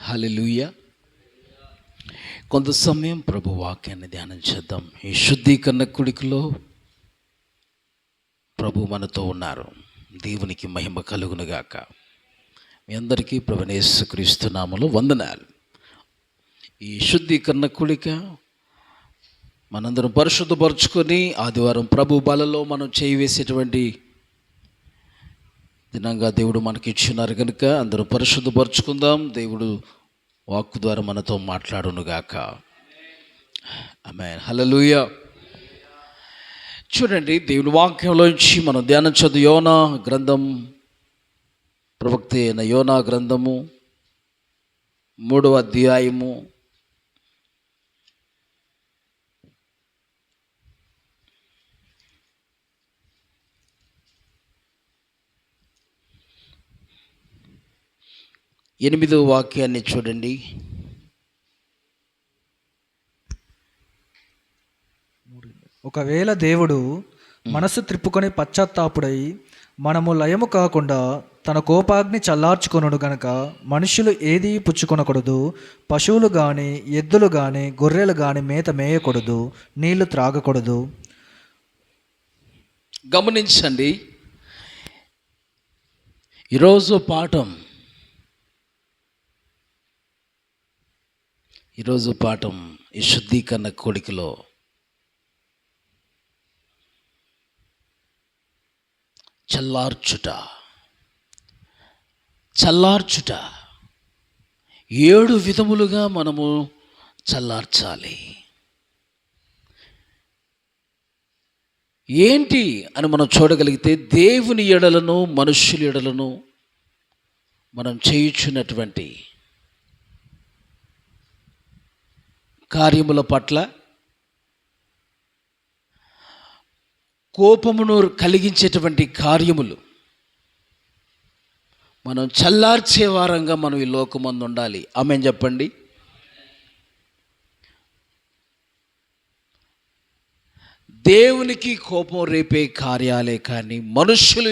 హల్లెలూయా. కొంత సమయం ప్రభు వాక్యాన్ని ధ్యానం చేద్దాం. ఈ శుద్ధీకరణ కుడికిలో ప్రభు మనతో ఉన్నారు. దేవునికి మహిమ కలుగునుగాక. మీ అందరికీ ప్రభువైన యేసుక్రీస్తు నామములో వందనాలు. ఈ శుద్ధీకరణ కుడిక మనందరం పరిశుద్ధపరచుకొని ఆదివారం ప్రభు బలలో మనం చేయివేసేటువంటి దినంగా దేవుడు మనకి ఇచ్చినారు కనుక అందరూ పరిశుద్ధపరచుకుందాం. దేవుడు వాక్కు ద్వారా మనతో మాట్లాడునుగాక. ఆమేన్. హల్లెలూయా. చూడండి, దేవుని వాక్యంలోంచి మనం ధ్యానించదు యోనా గ్రంథం, ప్రవక్త అయిన యోనా గ్రంథము 3వ అధ్యాయము 8వ వాక్యాన్ని చూడండి. ఒకవేళ దేవుడు మనసు త్రిప్పుకొని పశ్చాత్తాపుడై మనము లయము కాకుండా తన కోపాగ్ని చల్లార్చుకొనుడు గనక మనుష్యులు ఏదీ పుచ్చుకొనకూడదు, పశువులు గాని ఎద్దులు గాని గొర్రెలు గాని మేత మేయకూడదు, నీళ్లు త్రాగకూడదు. గమనించండి, ఈరోజు పాఠం ఈ శుద్ధీకరణ కోడికలో చల్లార్చుట 7 విధములుగా మనము చల్లార్చాలి. ఏంటి అని మనం చూడగలిగితే, దేవుని ఎడలను మనుష్యుల ఎడలను మనం చేయుచున్నటువంటి కార్యముల పట్ల కోపమును కలిగించేటువంటి కార్యములు మనం చల్లార్చే వారంగా మనం ఈ లోకమందు ఉండాలి. ఆమేన్ చెప్పండి. దేవునికి కోపం రేపే కార్యాలే కానీ మనుష్యుల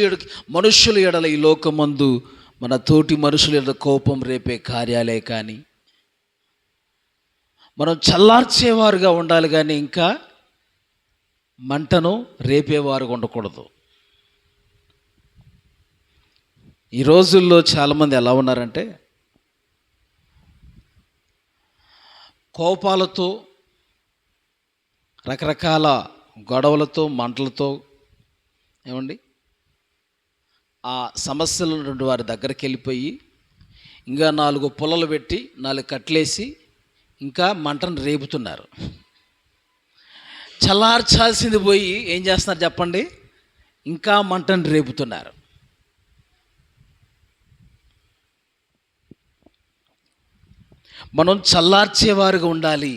ఎడల ఈ లోకమందు మన తోటి మనుషుల ఎడల కోపం రేపే కార్యాలే కానీ మనం చల్లార్చేవారుగా ఉండాలి కానీ ఇంకా మంటను రేపేవారుగా ఉండకూడదు. ఈ రోజుల్లో చాలామంది ఎలా ఉన్నారంటే, కోపాలతో, రకరకాల గొడవలతో, మంటలతో ఆ సమస్యలు ఉన్నటువంటి వారి దగ్గరికి వెళ్ళిపోయి ఇంకా 4 పుల్లలు పెట్టి 4 కట్లేసి ఇంకా మంటను రేపుతున్నారు. చల్లార్చాల్సింది పోయి ఏం చేస్తున్నారు చెప్పండి, ఇంకా మంటను రేపుతున్నారు. మనం చల్లార్చేవారుగా ఉండాలి.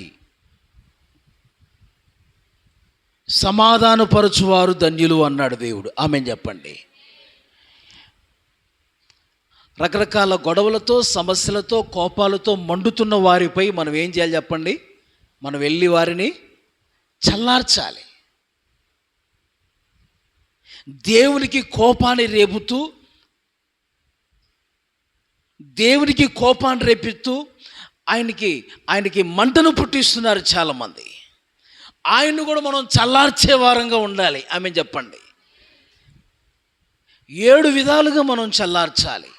సమాధానపరచువారు ధన్యులు అన్నాడు దేవుడు. ఆమేన్ చెప్పండి. రకరకాల గొడవలతో, సమస్యలతో, కోపాలతో మండుతున్న వారిపై మనం ఏం చేయాలి చెప్పండి, మనం వెళ్ళి వారిని చల్లార్చాలి. దేవునికి కోపాన్ని రేపిస్తూ ఆయనకి మంటను పుట్టిస్తున్నారు చాలామంది. ఆయన్ను కూడా మనం చల్లార్చే వారంగా ఉండాలి. ఆమేన్ చెప్పండి. 7 విధాలుగా మనం చల్లార్చాలి.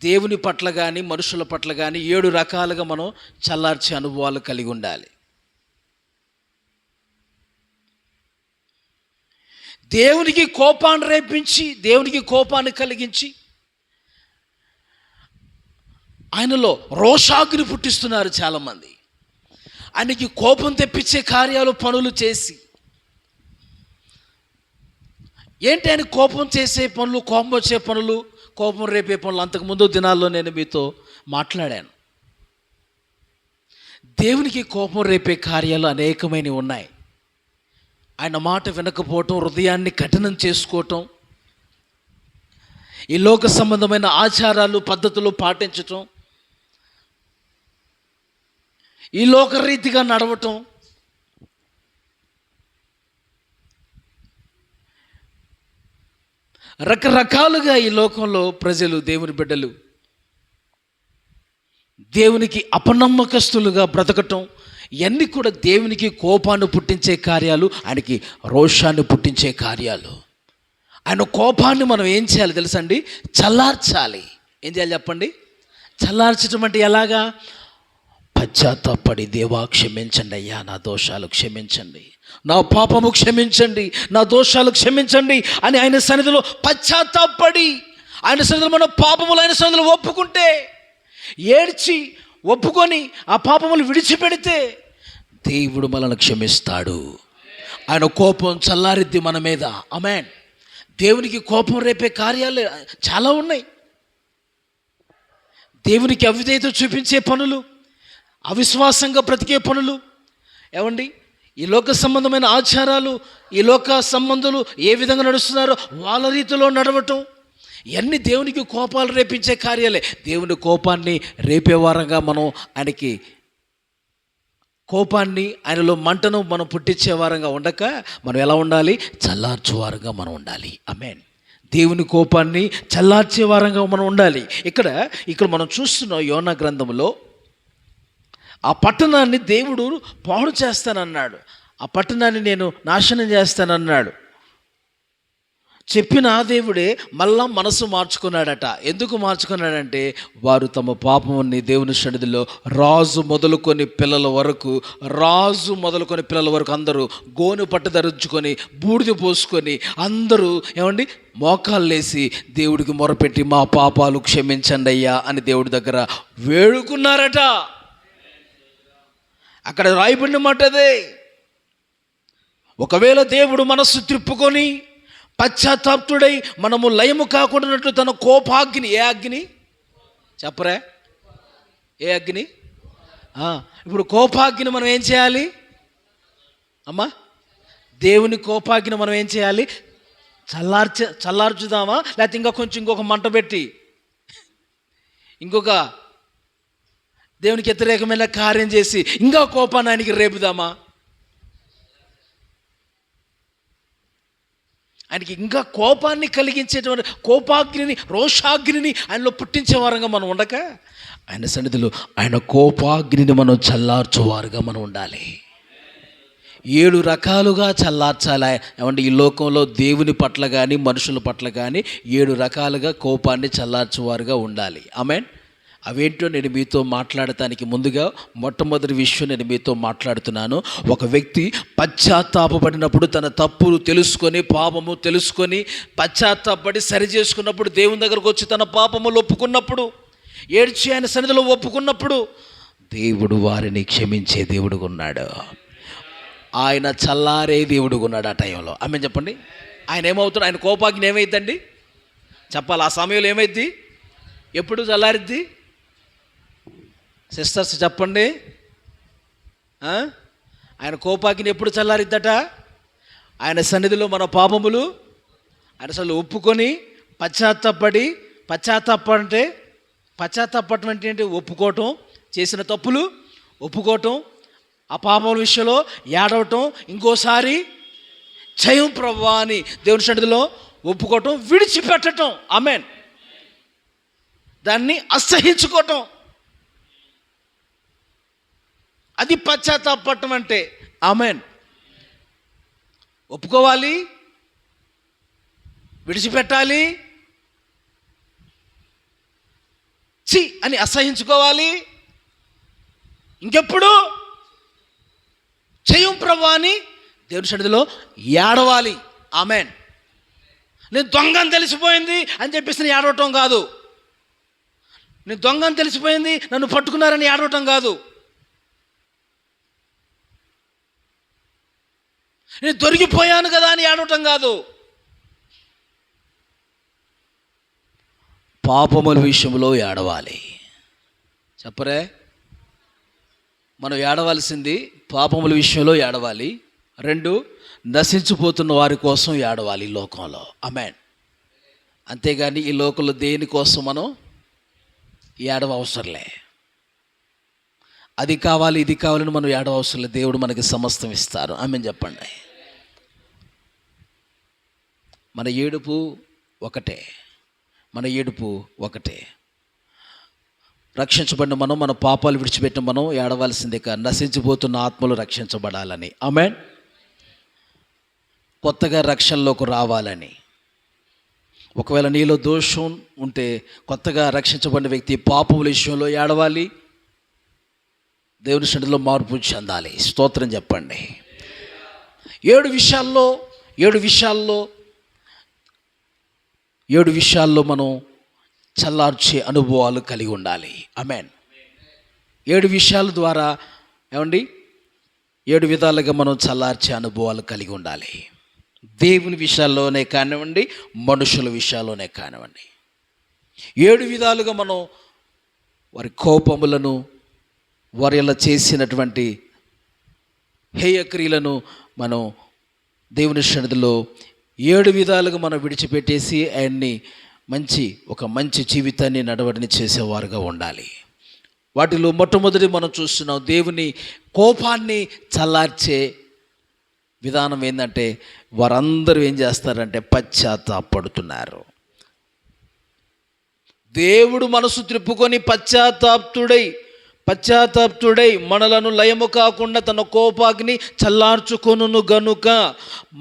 దేవుని పట్ల కానీ మనుషుల పట్ల కానీ 7 రకాలుగా మనం చల్లార్చే అనుభవాలు కలిగి ఉండాలి. దేవునికి కోపాన్ని రేపించి, దేవునికి కోపాన్ని కలిగించి ఆయనలో రోషాగ్ని పుట్టిస్తున్నారు చాలామంది. ఆయనకి కోపం తెప్పించే కార్యాలు, పనులు చేసి ఏంటి ఆయన కోపం చేసే పనులు, కోపం వచ్చే పనులు, కోపం రేపే పనులు. అంతకుముందు దినాల్లో నేను మీతో మాట్లాడాను. దేవునికి కోపం రేపే కార్యాలు అనేకమైనవి ఉన్నాయి. ఆయన మాట వినకపోవటం, హృదయాన్ని కఠినం చేసుకోవటం, ఈ లోక సంబంధమైన ఆచారాలు, పద్ధతులు పాటించటం, ఈ లోకరీతిగా నడవటం, రకరకాలుగా ఈ లోకంలో ప్రజలు, దేవుని బిడ్డలు దేవునికి అపనమ్మకస్తులుగా బ్రతకటం, ఇవన్నీ కూడా దేవునికి కోపాన్ని పుట్టించే కార్యాలు, ఆయనకి రోషాన్ని పుట్టించే కార్యాలు. ఆయన కోపాన్ని మనం ఏం చేయాలి తెలుసండి? చల్లార్చాలి. ఏం చేయాలి చెప్పండి? చల్లార్చడం అంటే ఎలాగా? పశ్చాత్తాపడి, దేవా క్షమించండి అయ్యా, నా దోషాలు క్షమించండి, నా పాపము క్షమించండి, నా దోషాలు క్షమించండి అని ఆయన సన్నిధిలో పశ్చాత్తాపడి, ఆయన సన్నిధిలో మన పాపములు ఆయన సన్నిధిలో ఒప్పుకుంటే, ఏడ్చి ఒప్పుకొని ఆ పాపములు విడిచిపెడితే దేవుడు మనల్ని క్షమిస్తాడు. ఆయన కోపం చల్లారిద్ది మన మీద. ఆమేన్. దేవునికి కోపం రేపే కార్యాలు చాలా ఉన్నాయి. దేవునికి అవిధేయత చూపించే పనులు, అవిశ్వాసంగా బ్రతికే పనులు. ఏమండి, ఈ లోక సంబంధమైన ఆచారాలు, ఈ లోక సంబంధులు ఏ విధంగా నడుస్తున్నారో వాళ్ళ రీతిలో నడవటం, ఇవన్నీ దేవునికి కోపాలు రేపించే కార్యాలే. దేవుని కోపాన్ని రేపే వారంగా మనం ఆయనకి కోపాన్ని, ఆయనలో మంటను మనం పుట్టించే వారంగా ఉండక మనం ఎలా ఉండాలి? చల్లార్చే వారంగా మనం ఉండాలి. ఆమేన్. దేవుని కోపాన్ని చల్లార్చే వారంగా మనం ఉండాలి. ఇక్కడ మనం చూస్తున్నాం యోనా గ్రంథంలో, ఆ పట్టణాన్ని దేవుడు పాడు చేస్తానన్నాడు, ఆ పట్టణాన్ని నేను నాశనం చేస్తానన్నాడు. చెప్పిన ఆ దేవుడే మళ్ళా మనసు మార్చుకున్నాడట. ఎందుకు మార్చుకున్నాడంటే, వారు తమ పాపముని దేవుని సన్నిధిలో రాజు మొదలుకొని పిల్లల వరకు అందరూ గోను పట్టు ధరించుకొని, బూడిద పోసుకొని, అందరూ ఏమండి మోకాళ్ళు లేసి దేవుడికి మొరపెట్టి, మా పాపాలు క్షమించండి అయ్యా అని దేవుడి దగ్గర వేడుకున్నారట. అక్కడ రాయబడిన మాట అదే. ఒకవేళ దేవుడు మనస్సు త్రిప్పుకొని పశ్చాత్తాప్తుడై మనము లయము కాకుండానట్లు తన కోపాగ్ని, ఏ అగ్ని చెప్పరే? ఏ అగ్ని? ఇప్పుడు కోపాగ్ని మనం ఏం చేయాలి అమ్మా? దేవుని కోపాగ్ని మనం ఏం చేయాలి? చల్లార్చుదామా? లేకపోతే ఇంకొక మంట పెట్టి ఇంకొక దేవునికి వ్యతిరేకమైన కార్యం చేసి ఇంకా కోపాన్ని ఆయనకి రేపుదామా? ఆయనకి ఇంకా కోపాన్ని కలిగించేటువంటి కోపాగ్నిని, రోషాగ్నిని ఆయనలో పుట్టించే వారంగా మనం ఉండక, ఆయన సన్నిధిలో ఆయన కోపాగ్నిని మనం చల్లార్చువారుగా మనం ఉండాలి. 7 రకాలుగా చల్లార్చాలి. ఏమంటే ఈ లోకంలో దేవుని పట్ల కానీ మనుషుల పట్ల కానీ 7 రకాలుగా కోపాన్ని చల్లార్చువారుగా ఉండాలి. ఆమేన్. అవేంటో నేను మీతో మాట్లాడటానికి ముందుగా మొట్టమొదటి విషయం నేను మీతో మాట్లాడుతున్నాను. ఒక వ్యక్తి పశ్చాత్తాపడినప్పుడు, తన తప్పులు తెలుసుకొని, పాపము తెలుసుకొని, పశ్చాత్తాపడి సరి చేసుకున్నప్పుడు, దేవుని దగ్గరకు వచ్చి తన పాపములు ఒప్పుకున్నప్పుడు, ఏడ్చి ఆయన సన్నిధిలో ఒప్పుకున్నప్పుడు, దేవుడు వారిని క్షమించే దేవుడుగా ఉన్నాడు. ఆయన చల్లారే దేవుడుగా ఉన్నాడు ఆ టైంలో. ఆమె చెప్పండి. ఆయన ఏమవుతాడు? ఆయన కోపాగ్ని ఏమైద్దండి చెప్పాలి? ఆ సమయంలో ఏమైద్ది? ఎప్పుడు చల్లారిద్ది? సిస్టర్స్ చెప్పండి. ఆయన కోపాగ్ని ఎప్పుడు చల్లారిద్దట? ఆయన సన్నిధిలో మన పాపములు ఆయన అసలు ఒప్పుకొని పశ్చాత్తాపం అంటే ఏంటి? ఒప్పుకోవటం, చేసిన తప్పులు ఒప్పుకోవటం, ఆ పాపముల విషయంలో ఏడవటం, ఇంకోసారి జయం ప్రభువా అని దేవుని సన్నిధిలో ఒప్పుకోవటం, విడిచిపెట్టడం. ఆమేన్. దాన్ని అసహించుకోవటం, అది పశ్చాత్తాపడటం అంటే. ఆమేన్. ఒప్పుకోవాలి, విడిచిపెట్టాలి, చి అని అసహించుకోవాలి, ఇంకెప్పుడు చేయం ప్రభువా అని దేవుని సన్నిధిలో ఏడవాలి. ఆమేన్. నేను దొంగని తెలిసిపోయింది అని చెప్పేసి నేను ఏడవటం కాదు. నేను దొంగని తెలిసిపోయింది, నన్ను పట్టుకున్నారని ఏడవటం కాదు. నేను దొరికిపోయాను కదా అని ఏడవటం కాదు. పాపముల విషయంలో ఏడవాలి. చెప్పరే? మనం ఏడవలసింది పాపముల విషయంలో ఏడవాలి. 2, నశించిపోతున్న వారి కోసం ఏడవాలి ఈ లోకంలో. ఆమేన్. అంతేగాని ఈ లోకంలో దేనికోసం మనం ఏడవ అవసరంలే. అది కావాలి, ఇది కావాలని మనం ఏడవ అవసరం లేదు. దేవుడు మనకి సమస్తం ఇస్తారు. ఆమేన్ చెప్పండి. మన ఏడుపు ఒకటే. రక్షించబడిన మనం మన పాపాలు విడిచిపెట్టిన మనం ఏడవలసిందే కాదు, నశించిపోతున్న ఆత్మలు రక్షించబడాలని. ఆమేన్. కొత్తగా రక్షణలోకి రావాలని. ఒకవేళ నీలో దోషం ఉంటే కొత్తగా రక్షించబడిన వ్యక్తి పాపముల విషయంలో ఏడవాలి, దేవుని సన్నిధిలో మార్పు చెందాలి. స్తోత్రం చెప్పండి. 7 విషయాల్లో మనం చల్లార్చే అనుభవాలు కలిగి ఉండాలి. ఆమేన్. 7 విషయాల ద్వారా ఏమండి 7 విధాలుగా మనం చల్లార్చే అనుభవాలు కలిగి ఉండాలి. దేవుని విషయాల్లోనే కానివ్వండి, మనుషుల విషయాల్లోనే కానివ్వండి. 7 విధాలుగా మనం వారి కోపములను, వారి ఇలా చేసినటువంటి హేయక్రియలను మనం దేవుని సన్నిధిలో 7 విధాలుగా మనం విడిచిపెట్టేసి ఆయన్ని ఒక మంచి జీవితాన్ని నడవడిని చేసేవారుగా ఉండాలి. వాటిలో మొట్టమొదటి మనం చూస్తున్నాం, దేవుని కోపాన్ని చల్లార్చే విధానం ఏంటంటే వారందరూ ఏం చేస్తారంటే పశ్చాత్తాపడుతున్నారు. దేవుడు మనసు త్రిప్పుకొని పశ్చాత్తాప్తుడై మనలను లయము కాకుండా తన కోపాగ్ని చల్లార్చుకొనును గనుక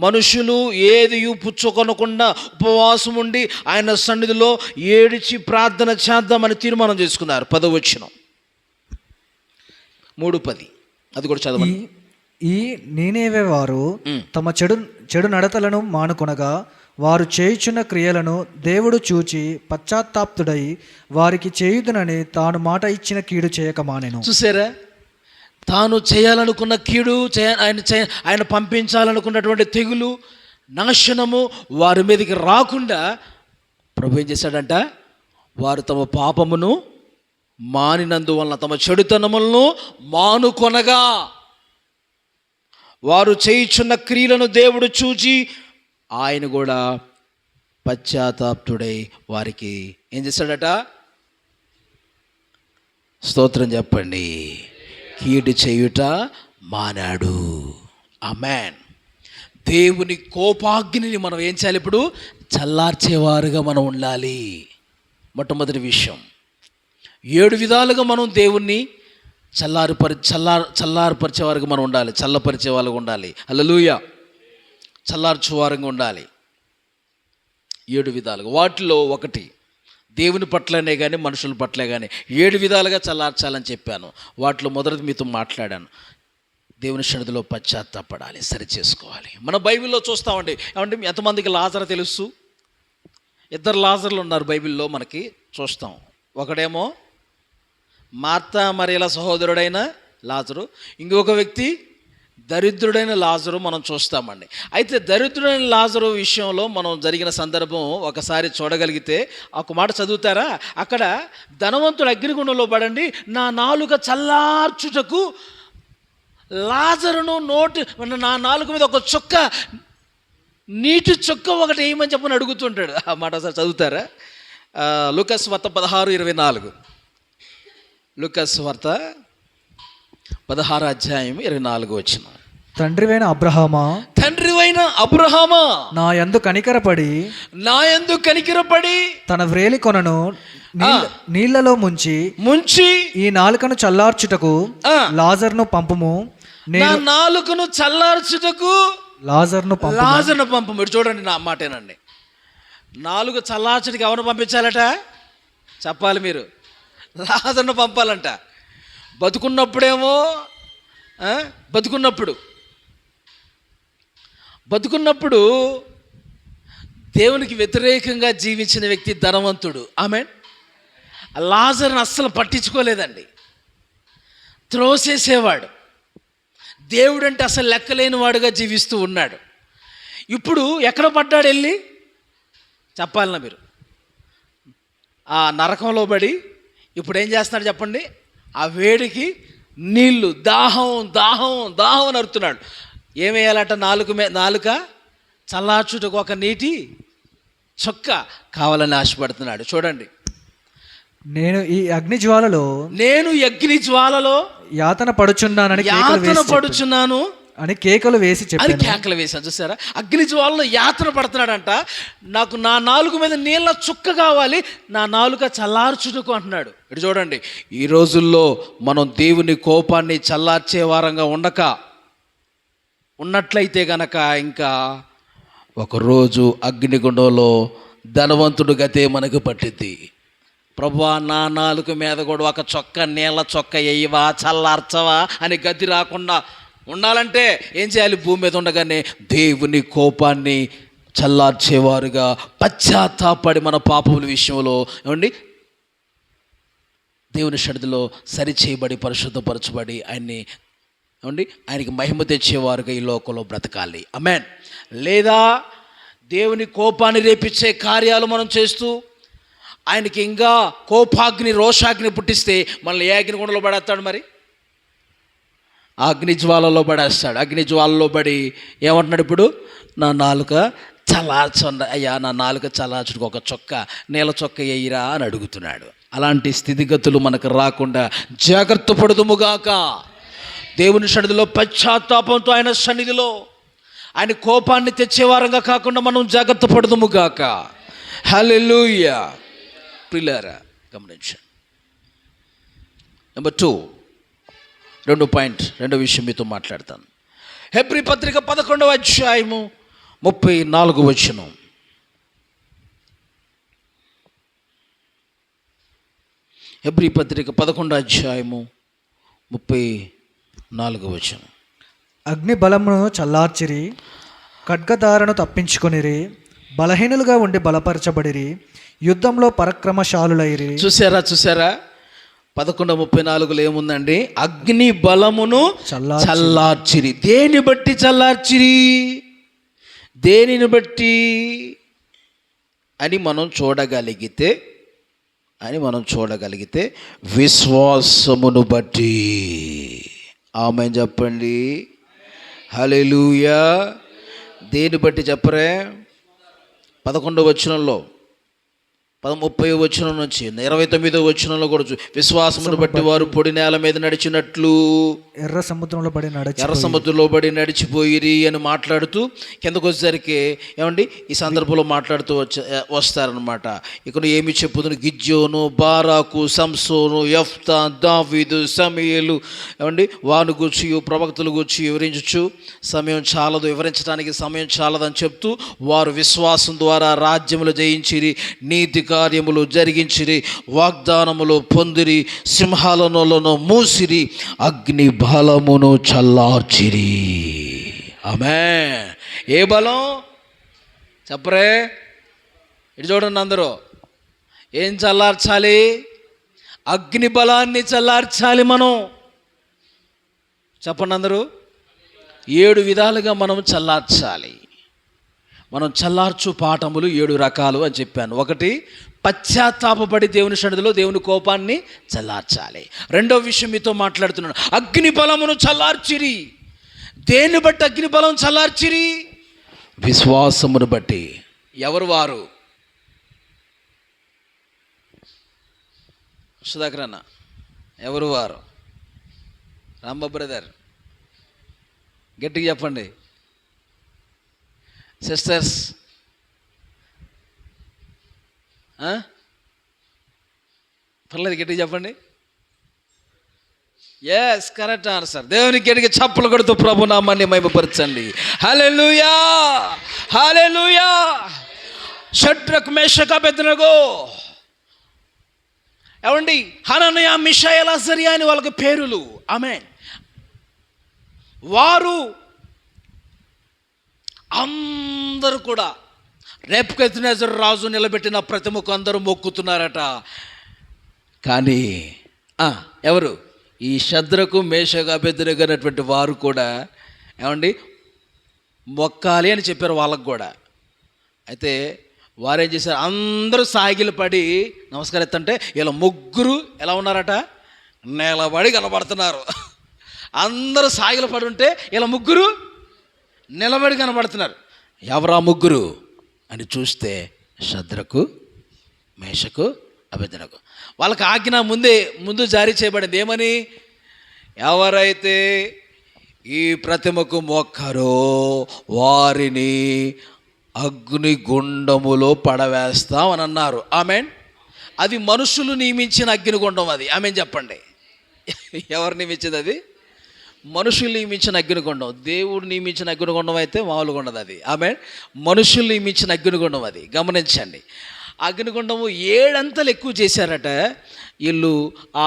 మనుషులు ఏది పుచ్చుకొనకుండా ఉపవాసం ఉండి ఆయన సన్నిధిలో ఏడిచి ప్రార్థన చేద్దామని తీర్మానం చేసుకున్నారు. 10వ వచనం 3:10 అది కూడా చదవండి. ఈ నీనెవే వారు తమ చెడు నడతలను మానుకొనగా వారు చేయుచున్న క్రియలను దేవుడు చూచి పశ్చాత్తాప్తుడై వారికి చేయుదునని తాను మాట ఇచ్చిన కీడు చేయక మానెను. చూసారా, తాను చేయాలనుకున్న కీడు, ఆయన పంపించాలనుకున్నటువంటి తెగులు, నాశనము వారి మీదకి రాకుండా ప్రభు ఏం చేశాడంట, వారు తమ పాపమును మానినందువలన, తమ చెడుతనములను మానుకొనగా వారు చేయుచున్న క్రియలను దేవుడు చూచి ఆయన కూడా పశ్చాత్తాప్తుడై వారికి ఏం చేశాడట, స్తోత్రం చెప్పండి, కీడు చేయుట మానాడు. ఆమేన్. దేవుని కోపాగ్నిని మనం ఏం చేయాలి, ఇప్పుడు చల్లార్చేవారుగా మనం ఉండాలి. మొట్టమొదటి విషయం, 7 విధాలుగా మనం దేవుణ్ణి చల్లారపరిచేవారుగా మనం ఉండాలి, చల్లపరిచే వాళ్ళగా ఉండాలి. హల్లెలూయా. చల్లార్చువారంగా ఉండాలి 7 విధాలుగా. వాటిలో ఒకటి దేవుని పట్లనే కానీ మనుషుల పట్లే కానీ 7 విధాలుగా చల్లార్చాలని చెప్పాను. వాటిలో మొదటిది మీతో మాట్లాడాను, దేవుని సన్నిధిలో పశ్చాత్తాపడాలి, సరి చేసుకోవాలి. మన బైబిల్లో చూస్తామండి. ఏమంటే ఎంతమందికి లాజరు తెలుసు? 2 లాజర్లు ఉన్నారు బైబిల్లో, మనకి చూస్తాం. ఒకడేమో మార్తా మరియల సహోదరుడైన లాజరు, ఇంకొక వ్యక్తి దరిద్రుడైన లాజరు మనం చూస్తామండి. అయితే దరిద్రుడైన లాజరు విషయంలో మనం జరిగిన సందర్భం ఒకసారి చూడగలిగితే ఒక మాట చదువుతారా? అక్కడ ధనవంతుడు అగ్నిగుండంలో పడండి, నా నాలుక చల్లార్చుటకు లాజరును నా నాలుక మీద ఒక చుక్క నీటి చుక్క ఒకటి వేయమని చెప్పని అడుగుతుంటాడు. ఆ మాట సార్ చదువుతారా? లూకాసు వార్త 16:24. లూకాసు వార్త 16:24. తండ్రివైన అబ్రహామా నా యందు కనికరపడి తన వ్రేలి కొనను నీళ్లలో ముంచి ఈ నాలుకను చల్లార్చుటకు లాజరును పంపుము. నా నాలుకను చల్లార్చుటకు లాజరును పంపుము. చూడండి, నా మాటేనండి. నాలుగు చల్లార్చుటకి ఎవరిని పంపించాలట చెప్పాలి మీరు? లాజరును పంపాలంట. బతుకున్నప్పుడేమో బతుకున్నప్పుడు దేవునికి వ్యతిరేకంగా జీవించిన వ్యక్తి ధనవంతుడు. ఆమేన్. లాజరును అస్సలు పట్టించుకోలేదండి, త్రోసేసేవాడు. దేవుడు అంటే అసలు లెక్కలేని వాడుగా జీవిస్తూ ఉన్నాడు. ఇప్పుడు ఎక్కడ పడ్డాడు వెళ్ళి చెప్పాలన్నా మీరు? ఆ నరకంలో పడి ఇప్పుడు ఏం చేస్తున్నాడు చెప్పండి? ఆ వేడికి నీళ్లు, దాహం అని అరుతున్నాడు. ఏమేయాలట? నాలుక చల్లార్చుటకు ఒక నీటి చొక్క కావాలని ఆశపడుతున్నాడు. చూడండి, నేను ఈ అగ్ని జ్వాలలో యాతన పడుచున్నాను అని కేకలు వేసి అని చెప్పాను. కేకలు వేశాను. చూసారా, అగ్ని జ్వాలలో యాతన పడుతున్నాడంట. నాకు నా నాలుక మీద నీళ్ళ చుక్క కావాలి, నా నాలుక చల్లార్చుటకు అంటున్నాడు. ఇటు చూడండి, ఈ రోజుల్లో మనం దేవుని కోపాన్ని చల్లార్చే వారంగా ఉన్నట్లయితే గనక ఇంకా ఒకరోజు అగ్నిగుండంలో ధనవంతుడు గతే మనకు పట్టిద్ది. ప్రభువా, నా నాలుక మీద కూడా ఒక చొక్క నీళ్ళ చొక్క వేయవా, చల్లార్చవా అని గతి రాకుండా ఉండాలంటే ఏం చేయాలి? భూమి మీద ఉండగానే దేవుని కోపాన్ని చల్లార్చేవారుగా పశ్చాత్తాపడి మన పాపముల విషయంలో ఏమండి దేవుని సన్నిధిలో సరిచేయబడి పరిశుద్ధపరచబడి ఆయనకి మహిమ తెచ్చేవారుగా ఈ లోకంలో బ్రతకాలి. ఆమేన్. లేదా దేవుని కోపాన్ని రేపించే కార్యాలు మనం చేస్తూ ఆయనకి ఇంకా కోపాగ్ని రోషాగ్ని పుట్టిస్తే మనల్ని ఏ అగ్నిగుండంలో పడేస్తాడు? మరి అగ్ని జ్వాలలో పడేస్తాడు. అగ్ని జ్వాలలో పడి ఏమంటున్నాడు ఇప్పుడు? నా నాలుక చల్లార్చండి అయ్యా, నా నాలుక చల్లార్చుడికి ఒక చొక్క నీళ్ళ చొక్క వేయిరా అని అడుగుతున్నాడు. అలాంటి స్థితిగతులు మనకు రాకుండా జాగ్రత్త పడుదుముగాక. దేవుని సన్నిధిలో పశ్చాత్తాపంతో ఆయన సన్నిధిలో ఆయన కోపాన్ని తెచ్చేవారంగా కాకుండా మనం జాగ్రత్త పడుదుముగాక. హల్లెలూయా. ప్రియులారా, గమనించండి. నెంబర్ 2, రెండో విషయం మీతో మాట్లాడతాను. హెబ్రీ పత్రిక 11వ అధ్యాయము 34వ వచనం. హెబ్రీ పత్రిక 11వ అధ్యాయము 34వ వచనం. అగ్ని బలమును చల్లార్చిరి, ఖడ్గధారను తప్పించుకొనిరి, బలహీనులుగా ఉండి బలపరచబడిరి, యుద్ధంలో పరాక్రమశాలులైరి. చూసారా 11:34 ఏముందండి? అగ్ని బలమును చల్లార్చిరి. దేని బట్టి చల్లార్చిరి? దేనిని బట్టి అని మనం చూడగలిగితే విశ్వాసమును బట్టి. ఆమేన్ చెప్పండి. హల్లెలూయా. దేని బట్టి చెప్పరే? 11వ వచనంలో 30వ వచనం నుంచి 29వ వచనంలో కూడా విశ్వాసమును బట్టి వారు పొడి నేల మీద నడిచినట్లు ఎర్ర సముద్రంలో పడి నడిచిపోయిరి అని మాట్లాడుతూ కిందకు వచ్చేసరికి ఈ సందర్భంలో మాట్లాడుతూ వస్తారనమాట. ఇక్కడ ఏమి చెప్పుతుంది? గిద్యోను, బారాకు, సంసోను, యెఫ్తా, దావీదు, సమూయేలు వారిని గూర్చి ప్రవక్తలు గూర్చి వివరించచ్చు. వివరించడానికి సమయం చాలదని చెప్తూ వారు విశ్వాసం ద్వారా రాజ్యములు జయించిరి, నీతి కార్యములు జరిగించిరి, వాగ్దానములు పొందిరి, సింహాలను మూసిరి, అగ్ని బలమును చల్లార్చిరి. ఆమేన్. ఏ బలం చెప్పరే? ఇటు చూడండి అందరూ. ఏం చల్లార్చాలి? అగ్ని బలాన్ని చల్లార్చాలి మనం. చెప్పండి అందరూ. 7 విధాలుగా మనం చల్లార్చాలి. మనం చల్లార్చు పాఠములు 7 రకాలు అని చెప్పాను. 1, పశ్చాత్తాపపడి దేవుని సన్నిధిలో దేవుని కోపాన్ని చల్లార్చాలి. 2వ విషయం మీతో మాట్లాడుతున్నాను. అగ్ని బలమును చల్లార్చిరి. దేన్ని బట్టి అగ్ని బలం చల్లార్చిరి? విశ్వాసమును బట్టి. ఎవరు వారు? సుధాకర్ అన్న, ఎవరు వారు? రాంబాబు బ్రదర్, గట్టిగా చెప్పండి. సిస్టర్స్, పర్లేదు గట్టిగా చెప్పండి. Yes, correct answer. దేవునికి గట్టిగా చప్పలు కొడుతూ ప్రభు నామాన్ని మహిమపరచండి. హల్లెలూయా, హల్లెలూయా. షడ్రక్, మేషక్, అబేద్నెగో హనన్యా, మిషాయేల్, అజర్యా అని వాళ్ళకి పేరులు. ఆమేన్. వారు అందరూ కూడా నెబుకద్నెజరు రాజు నిలబెట్టిన ప్రతిమకు అందరూ మొక్కుతున్నారట. కానీ ఎవరు? ఈ షద్రకు, మేషకు, అబేద్నెగో అనేటువంటి వారు కూడా మొక్కాలి అని చెప్పారు వాళ్ళకు కూడా. అయితే వారేం చేశారు? అందరూ సాగిలు పడి నమస్కరిస్తుంటే ఇలా ముగ్గురు ఎలా ఉన్నారట? నిలబడి కనబడుతున్నారు. అందరూ సాగిలు పడి ఉంటే ఇలా ముగ్గురు నిలబడి కనబడుతున్నారు. ఎవరా ముగ్గురు అని చూస్తే షద్రకు, మేషకు, అబేద్నెగో. వాళ్ళకి ఆజ్ఞ ముందు జారీ చేయబడింది. ఏమని? ఎవరైతే ఈ ప్రతిమకు మొక్కరో వారిని అగ్నిగుండములో పడవేస్తాం అని అన్నారు. ఆమెన్. అది మనుషులు నియమించిన అగ్నిగుండం. అది ఆమెన్ చెప్పండి. ఎవరు నియమించింది? అది మనుషులు నియమించిన అగ్నిగుండం. దేవుడు నియమించిన అగ్నిగుండం అయితే మామూలుగా ఉండదు అది. ఆమెన్. మనుషులు నియమించిన అగ్నిగుండం అది. గమనించండి. అగ్నిగుండము 7 అంతలు ఎక్కువ చేశారట. వీళ్ళు ఆ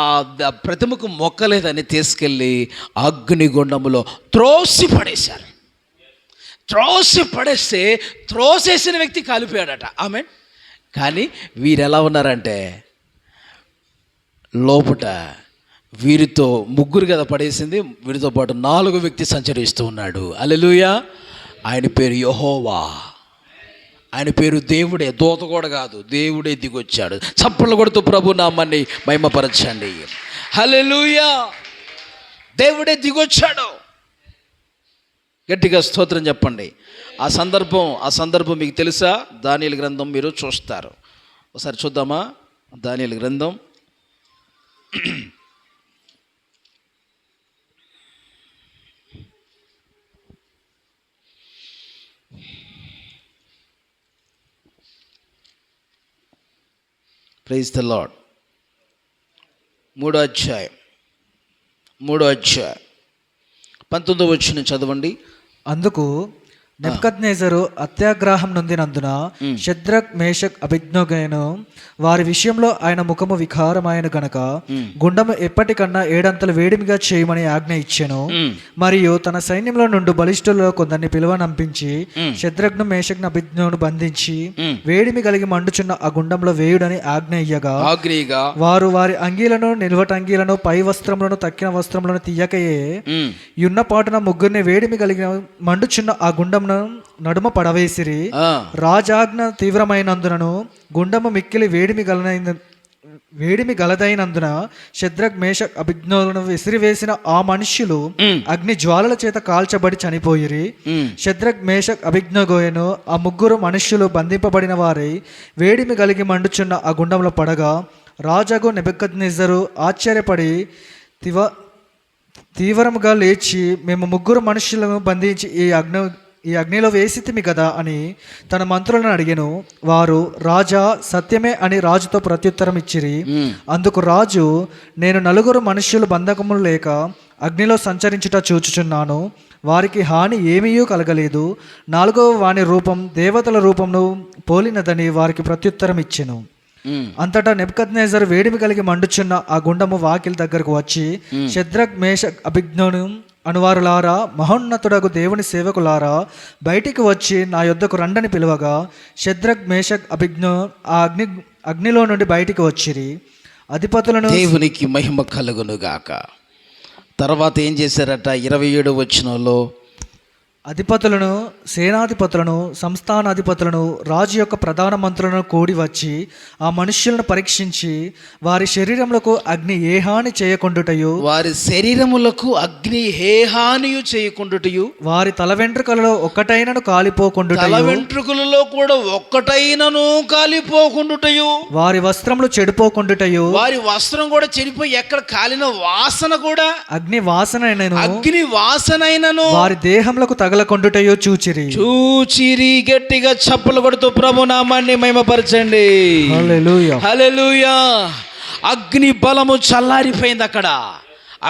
ప్రతిమకు మొక్కలేదని తీసుకెళ్ళి అగ్నిగుండములో త్రోసి పడేశారు. త్రోసి పడేస్తే త్రోసేసిన వ్యక్తి కాలిపోయాడట. ఆమె. కానీ వీరు ఎలా ఉన్నారంటే లోపట వీరితో ముగ్గురు కదా పడేసింది, వీరితో పాటు 4వ వ్యక్తి సంచరిస్తూ ఉన్నాడు. హల్లెలూయా. ఆయన పేరు యెహోవా. ఆయన పేరు దేవుడే, దూత కూడా కాదు, దేవుడే దిగొచ్చాడు. చప్పట్లు కొడుతూ ప్రభు నామాన్ని మహిమపరచండి. హల్లెలూయా. దేవుడే దిగొచ్చాడు. గట్టిగా స్తోత్రం చెప్పండి. ఆ సందర్భం మీకు తెలుసా? దానియేలు గ్రంథం మీరు చూస్తారు. ఒకసారి చూద్దామా? దానియేలు గ్రంథం 3వ అధ్యాయం 19వ వచనం చదవండి. అందుకు నెబుకద్నెజరు అత్యాగ్రహం నొందినందున షద్రక్ మేషక్ అబేద్నెగోను వారి విషయంలో ఆయన ముఖము వికారమైన గనక గుండము ఎప్పటికన్నా 7 అంతలు వేడిమిగా చేయమని ఆజ్ఞ ఇచ్చెను. మరియు తన సైన్యంలో నుండి బలిష్ఠులలో కొందరిని పిలువనంపించి షద్రక్ను మేషక్ను అబేద్నెగోను బంధించి వేడిమి కలిగి మండుచున్న ఆ గుండంలో వేయుడని ఆజ్ఞ ఇయ్యగా వారు వారి అంగీలను నిల్వటంగీలను పై వస్త్రములను తక్కిన వస్త్రములను తీయకయే యున్న పాటున ముగ్గురిని వేడిమి కలిగి మండుచున్న ఆ గుండం నడుమ పడవేసిరి. రాజాజ్ఞ తీవ్రమైనందునను గుండము మిక్కిలి వేడిమి గలదైనందున షద్రక్ మేషక్ అబేద్నెగోలను విసిరివేసిన ఆ మనుష్యులు అగ్ని జ్వాలల చేత కాల్చబడి చనిపోయిరి. షద్రక్ మేషక్ అబేద్నెగోను ఆ ముగ్గురు మనుష్యులు బంధింపబడిన వారై వేడిమి కలిగి మండుచున్న ఆ గుండంలో పడగా రాజాగు నెబుకద్నెజరు ఆశ్చర్యపడి తీవ్రముగా లేచి, మేము ముగ్గురు మనుష్యులను బంధించి ఈ అగ్నిలో వేసితిమి కదా అని తన మంత్రులను అడిగెను. వారు రాజా సత్యమే అని రాజుతో ప్రత్యుత్తరం ఇచ్చిరి. అందుకు రాజు, నేను 4 మనుష్యులు బంధకములు లేక అగ్నిలో సంచరించుట చూచుచున్నాను. వారికి హాని ఏమీయూ కలగలేదు. 4వ వాని రూపం దేవతల రూపంను పోలినదని వారికి ప్రత్యుత్తరం ఇచ్చెను. అంతటా నెబుకద్నెజరు వేడిమి కలిగి మండుచున్న ఆ గుండము వాకిలి దగ్గరకు వచ్చి, షద్రక్ మేషక్ అబేద్నెగోను అనువారులారా, మహోన్నతుడగు దేవుని సేవకులారా, బయటికి వచ్చి నా యొద్దకు రండని పిలువగా షద్రక్ మేషక్ అబేద్నెగోను ఆ అగ్నిలో నుండి బయటికి వచ్చిరి. అధిపతులను దేవునికి మహిమ కలుగునుగాక. తర్వాత ఏం చేశారట? 27వ వచనంలో అధిపతులను, సేనాధిపతులను, సంస్థానాధిపతులను, రాజు యొక్క ప్రధాన మంత్రులను కూడి వచ్చి ఆ మనుష్యులను పరీక్షించి వారి శరీరములకు అగ్ని ఏ హాని చేయకుండుటయు వారి తల వెంట్రుకలలో ఒక్కటైనను కాలిపోకుండుటయు వారి వస్త్రములు చెడిపోకుండుటయు వారి వస్త్రం కూడా చెడిపోయి ఎక్కడ కాలిన వాసన కూడా అగ్ని వాసనైనను వారి దేహములకు తగలకుండుటయో చూచిరి. గట్టిగా చప్పలు కొడుతూ ప్రభు నామాన్ని మహిమపరచండి. హల్లెలూయా. హల్లెలూయా. అగ్ని బలము చల్లారిపోయింది. అక్కడ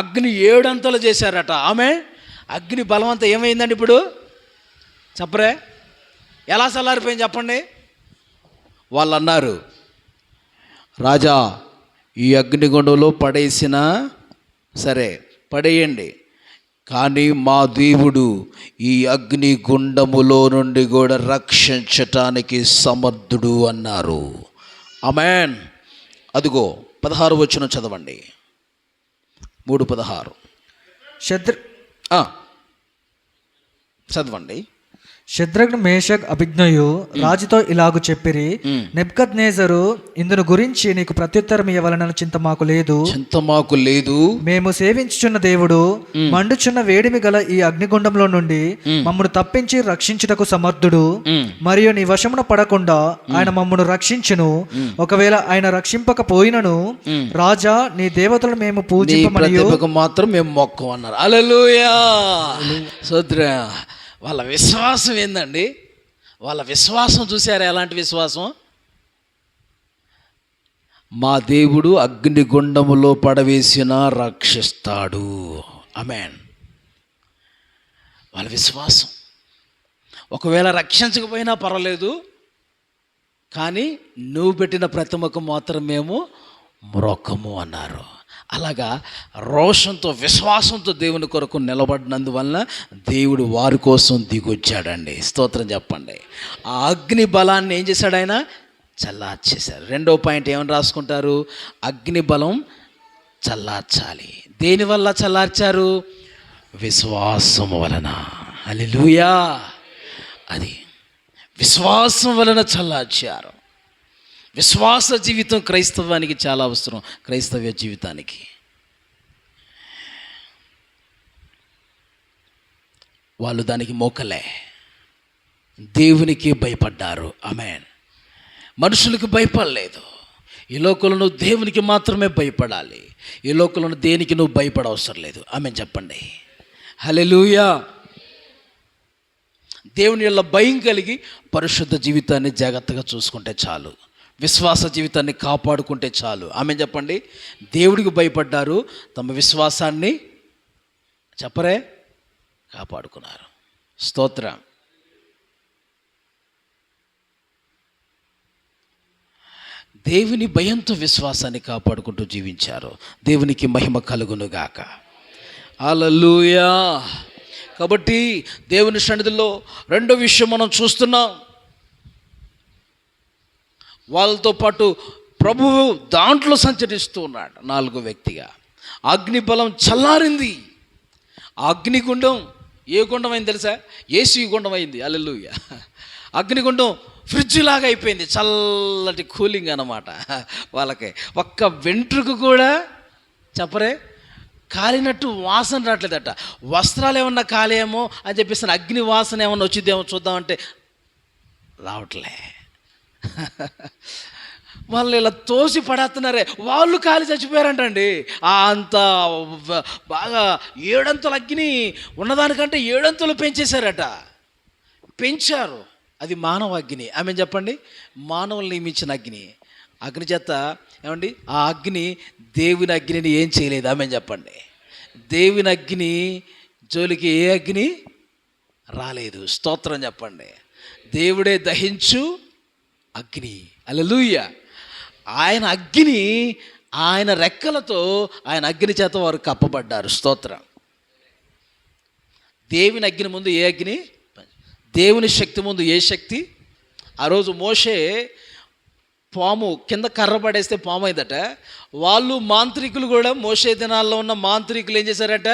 అగ్ని 7 అంతలు చేశారట. ఆమె అగ్ని బలం అంతా ఏమైందండి ఇప్పుడు? చెప్పరే, ఎలా చల్లారిపోయింది చెప్పండి. వాళ్ళు అన్నారు, రాజా ఈ అగ్నిగుండంలో పడేసినా సరే పడేయండి, కానీ మా దేవుడు ఈ అగ్ని గుండములో నుండి కూడా రక్షించటానికి సమర్థుడు అన్నారు. ఆమేన్. అదిగో 16వ వచనం చదవండి. 3:16 చదవండి. శద్రక్ మేషక్ అభిజ్ఞయు రాజుతో ఇలాగు చెప్పిరి, నెబ్కద్నేజరు ఇందును గురించి నీకు ప్రత్యుత్తరం ఇవ్వాలన్న చింత మాకు లేదు. మేము సేవించుచున్న దేవుడు మండుచున్న వేడిమి గల ఈ అగ్నిగుండంలో నుండి మమ్మను తప్పించి రక్షించుటకు సమర్థుడు. మరియు నీ వశమున పడకుండా ఆయన మమ్మను రక్షించును. ఒకవేళ ఆయన రక్షింపకపోయినను రాజా నీ దేవతలను మేము పూజింపమనియు మాత్రం మేము మొక్కం అన్నారు. హల్లెలూయా. సోదర, వాళ్ళ విశ్వాసం ఏందండి? వాళ్ళ విశ్వాసం చూసారా? ఎలాంటి విశ్వాసం? మా దేవుడు అగ్నిగుండములో పడవేసిన రక్షిస్తాడు. ఆమేన్. వాళ్ళ విశ్వాసం. ఒకవేళ రక్షించకపోయినా పర్వాలేదు, కానీ నువ్వు పెట్టిన ప్రతిమకు మాత్రం మేము మ్రొక్కము అన్నారు. అలాగా రోషంతో విశ్వాసంతో దేవుని కొరకు నిలబడినందువల్ల దేవుడు వారి కోసం దిగొచ్చాడండి. స్తోత్రం చెప్పండి. ఆ అగ్ని బలాన్ని ఏం చేశాడు? ఆయన చల్లార్చేశారు. రెండో పాయింట్ ఏమని రాసుకుంటారు? అగ్ని బలం చల్లార్చాలి. దేనివల్ల చల్లార్చారు? విశ్వాసం వలన. హల్లెలూయా. అది విశ్వాసం వలన చల్లార్చారు. విశ్వాస జీవితం క్రైస్తవానికి చాలా అవసరం. క్రైస్తవ్య జీవితానికి వాళ్ళు దానికి మోకలే, దేవునికి భయపడ్డారు. ఆమేన్. మనుషులకు భయపడలేదు. ఈ లోకంలో నువ్వు దేవునికి మాత్రమే భయపడాలి. ఈ లోకంలో దేనికి నువ్వు భయపడవసరం లేదు. ఆమేన్ చెప్పండి. హల్లెలూయా. దేవుని వల్ల భయం కలిగి పరిశుద్ధ జీవితాన్ని జాగ్రత్తగా చూసుకుంటే చాలు. విశ్వాస జీవితాన్ని కాపాడుకుంటే చాలు. ఆమేన్ చెప్పండి. దేవుడికి భయపడ్డారు, తమ విశ్వాసాన్ని చెప్పరే కాపాడుకున్నారు. స్తోత్రం. దేవుని భయంతో విశ్వాసాన్ని కాపాడుకుంటూ జీవించారు. దేవునికి మహిమ కలుగునుగాక. హల్లెలూయా. కాబట్టి దేవుని సన్నిధిలో రెండో విషయం మనం చూస్తున్నాం. వాళ్ళతో పాటు ప్రభువు దాంట్లో సంచరిస్తూ ఉన్నాడు. 4వ వ్యక్తిగా అగ్ని బలం చల్లారింది. అగ్నిగుండం ఏ గుండం అయింది తెలుసా? ఏసీ గుండం అయింది. హల్లెలూయా. అగ్నిగుండం ఫ్రిడ్జ్ లాగా అయిపోయింది. చల్లటి కూలింగ్ అన్నమాట. వాళ్ళకి ఒక్క వెంట్రుకు కూడా చెప్పరే కాలినట్టు వాసన రావట్లేదట. వస్త్రాలు ఏమన్నా కాలేమో అని చెప్పేసి అగ్ని వాసన ఏమన్నా వచ్చిద్దేమో చూద్దామంటే రావట్లే. వాళ్ళు ఇలా తోసి పడేస్తున్నారే, వాళ్ళు కాలి చచ్చిపోయారంటండి. అంత బాగా 7 అంతలు అగ్ని ఉన్నదానికంటే 7 అంతలు పెంచారు. అది మానవ అగ్ని. ఆమె చెప్పండి. మానవులు నియమించిన అగ్ని. అగ్ని చేత ఏమండి, ఆ అగ్ని దేవుని అగ్నిని ఏం చేయలేదు. ఆమె చెప్పండి. దేవుని అగ్ని జోలికి ఏ అగ్ని రాలేదు. స్తోత్రం చెప్పండి. దేవుడే దహించు అగ్ని. హల్లెలూయా. ఆయన అగ్ని, ఆయన రెక్కలతో ఆయన అగ్ని చేత వారు కప్పబడ్డారు. స్తోత్రం. దేవుని అగ్ని ముందు ఏ అగ్ని? దేవుని శక్తి ముందు ఏ శక్తి? ఆ రోజు మోషే పాము కింద కర్ర పడేస్తే పాము అయిందట. వాళ్ళు మాంత్రికులు కూడా, మోషే దినాల్లో ఉన్న మాంత్రికులు ఏం చేశారట?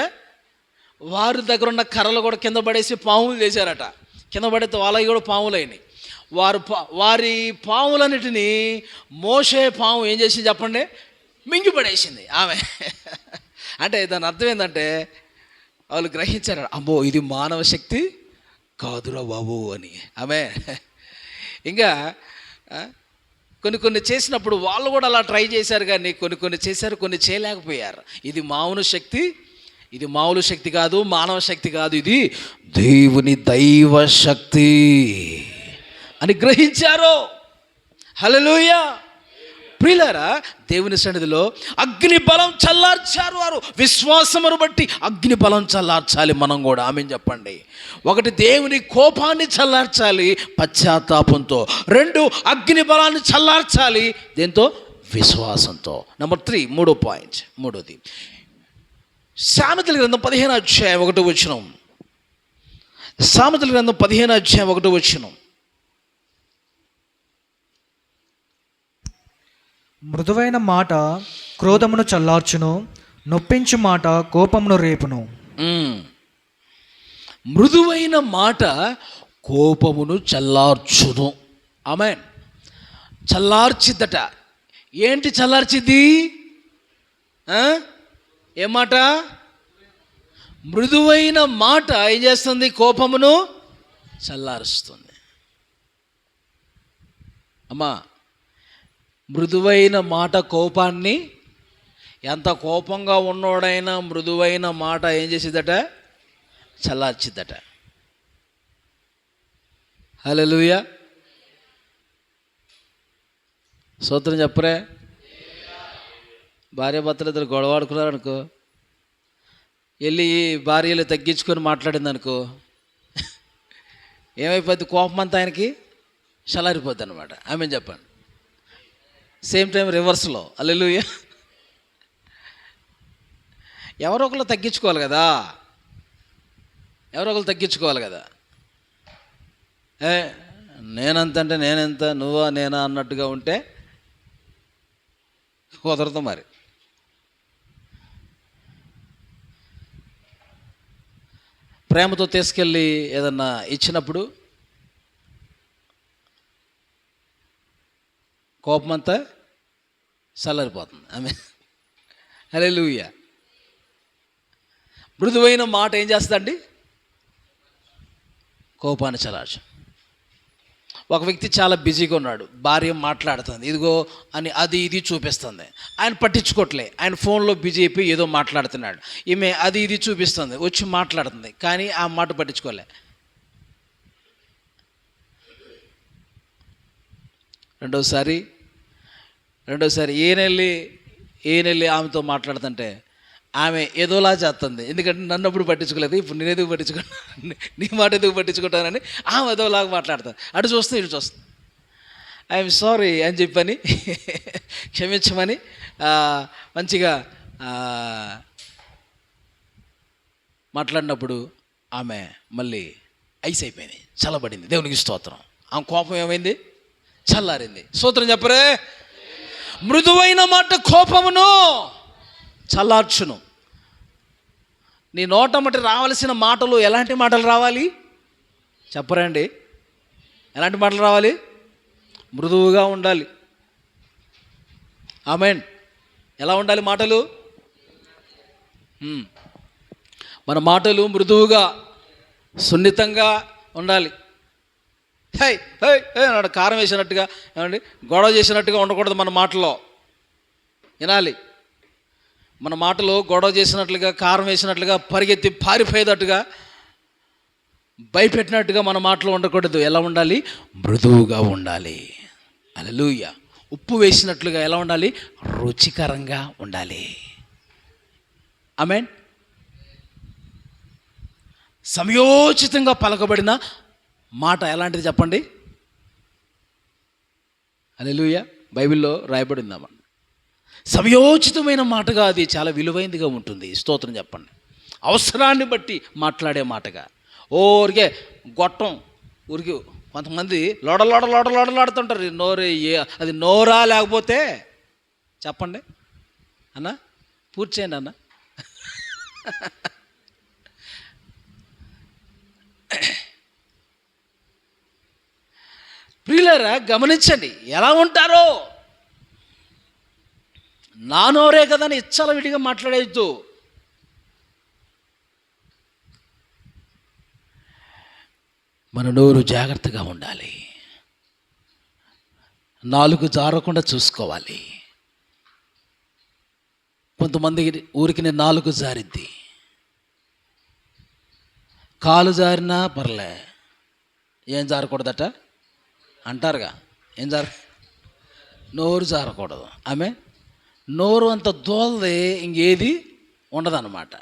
వారి దగ్గర ఉన్న కర్రలు కూడా కింద పడేసి పాములు చేశారట. కింద పడితే వాళ్ళవి కూడా పాములు అయినాయి. వారి పాములన్నిటినీ మోషే పాము ఏం చేసింది చెప్పండి? మింగి పడేసింది ఆమె. అంటే దాని అర్థం ఏంటంటే వాళ్ళు గ్రహించారు, అమ్మో ఇది మానవ శక్తి కాదురా బాబు అని. ఆమె ఇంకా కొన్ని చేసినప్పుడు వాళ్ళు కూడా అలా ట్రై చేశారు, కానీ కొన్ని చేశారు, కొన్ని చేయలేకపోయారు. ఇది మామూలు శక్తి కాదు, మానవ శక్తి కాదు, ఇది దేవుని దైవ శక్తి అని గ్రహించారు. హల్లెలూయా. ప్రియులారా, దేవుని సన్నిధిలో అగ్ని బలం చల్లార్చారు వారు. విశ్వాసమును బట్టి అగ్ని బలం చల్లార్చాలి మనం కూడా. ఆమేన్ చెప్పండి. 1 దేవుని కోపాన్ని చల్లార్చాలి పశ్చాత్తాపంతో. 2 అగ్ని బలాన్ని చల్లార్చాలి దేంతో? విశ్వాసంతో. నెంబర్ 3, మూడో పాయింట్, మూడోది సామెతల గ్రంథం 15వ అధ్యాయం 1వ వచనం. సామెతల గ్రంథం 15వ అధ్యాయం 1వ వచనం. మృదువైన మాట క్రోధమును చల్లార్చును, నొప్పించు మాట కోపమును రేపును. మృదువైన మాట కోపమును చల్లార్చును. ఆమేన్. చల్లార్చిద్దట. ఏంటి చల్లార్చిద్ది? ఏ మాట? మృదువైన మాట ఏం చేస్తుంది? కోపమును చల్లారుస్తుంది. అమ్మా, మృదువైన మాట కోపాన్ని, ఎంత కోపంగా ఉన్నోడైనా మృదువైన మాట ఏం చేసిద్దట? చల్లార్చిద్దట. హల్లెలూయా. స్తోత్రం చెప్పరే. భార్యాభర్తలు ఇద్దరు గొడవాడుకున్నారు అనుకో, వెళ్ళి భార్యలు తగ్గించుకొని మాట్లాడింది అనుకో, ఏమైపోద్ది? కోపం అంతా ఆయనకి చల్లారిపోద్ది అనమాట. ఆమె చెప్పండి. సేమ్ టైం రివర్స్లో. హల్లెలూయా. ఎవరో ఒకరు తగ్గించుకోవాలి కదా, ఎవరో ఒకరు తగ్గించుకోవాలి కదా. నేనంత అంటే నేనెంత, నువ్వా నేనా అన్నట్టుగా ఉంటే కుదరదు. మరి ప్రేమతో తీసుకెళ్ళి ఏదన్నా ఇచ్చినప్పుడు కోపమంతా చల్లారిపోతుంది. ఆమె హల్లెలూయా. మృదువైన మాట ఏం చేస్తుందండి? కోపాన్ని చల్లార్చు. ఒక వ్యక్తి చాలా బిజీగా ఉన్నాడు, భార్య మాట్లాడుతుంది, ఇదిగో అని అది ఇది చూపిస్తుంది. ఆయన పట్టించుకోవట్లే, ఆయన ఫోన్లో బిజీ అయిపోయి ఏదో మాట్లాడుతున్నాడు. ఈమె అది ఇది చూపిస్తుంది, వచ్చి మాట్లాడుతుంది, కానీ ఆ మాట పట్టించుకోలే. రెండోసారి ఈయనెళ్ళి ఆమెతో మాట్లాడుతుంటే ఆమె ఏదోలా చేస్తుంది. ఎందుకంటే నన్ను అప్పుడు పట్టించుకోలేదు, ఇప్పుడు నేను ఎందుకు పట్టించుకుంటాను, నీ మాట ఎందుకు పట్టించుకుంటానని ఆమె ఏదోలాగా మాట్లాడుతాను. అటు చూస్తుంది, ఇటు చూస్తుంది. ఐఎమ్ సారీ అని చెప్పని క్షమించమని మంచిగా మాట్లాడినప్పుడు ఆమె మళ్ళీ ఐస్ అయిపోయింది, చల్లబడింది. దేవునికి స్తోత్రం. ఆమె కోపం ఏమైంది? చల్లారింది. స్తోత్రం చెప్పరే. మృదువైన మాట కోపమును చల్లార్చును. నీ నోట మట్టి రావాల్సిన మాటలు ఎలాంటి మాటలు రావాలి చెప్పరండి? ఎలాంటి మాటలు రావాలి? మృదువుగా ఉండాలి. ఆమేన్. ఎలా ఉండాలి మాటలు? మన మాటలు మృదువుగా, సున్నితంగా ఉండాలి. హై హై అన్నాడు, కారం వేసినట్టుగా, ఏమండి గొడవ చేసినట్టుగా ఉండకూడదు. మన మాటలో వినాలి. మన మాటలో గొడవ చేసినట్లుగా, కారం వేసినట్లుగా, పరిగెత్తి పారిపోయేటట్టుగా, భయపెట్టినట్టుగా మన మాటలో ఉండకూడదు. ఎలా ఉండాలి? మృదువుగా ఉండాలి. హల్లెలూయా. ఉప్పు వేసినట్లుగా ఎలా ఉండాలి? రుచికరంగా ఉండాలి. ఆమేన్. సమయోచితంగా పలకబడిన మాట ఎలాంటిది చెప్పండి? హల్లెలూయా. బైబిల్లో రాయబడిందమ్మా. సమయోచితమైన మాటగా అది చాలా విలువైనదిగా ఉంటుంది. స్తోత్రం చెప్పండి. అవసరాన్ని బట్టి మాట్లాడే మాటగా. ఊరికే గొట్టం ఊరికి కొంతమంది లోడలాడుతుంటారు. నోరు అది నోరా లేకపోతే చెప్పండి అన్న, పూర్తి చేయండి అన్న. ప్రియులారా, గమనించండి ఎలా ఉంటారో. నా నోరే కదా అని ఇచ్చలవిడిగా మాట్లాడేద్దు. మన నోరు జాగ్రత్తగా ఉండాలి. నాలుగు జారకుండా చూసుకోవాలి. కొంతమంది ఊరికి నాలుగు జారిద్ది, కాలు జారినా పర్లే, ఏం జారకూడదట అంటారుగా. ఏం నోరు జారకూడదు. ఆమె నోరు అంత దూలది ఇంకేది ఉండదన్నమాట.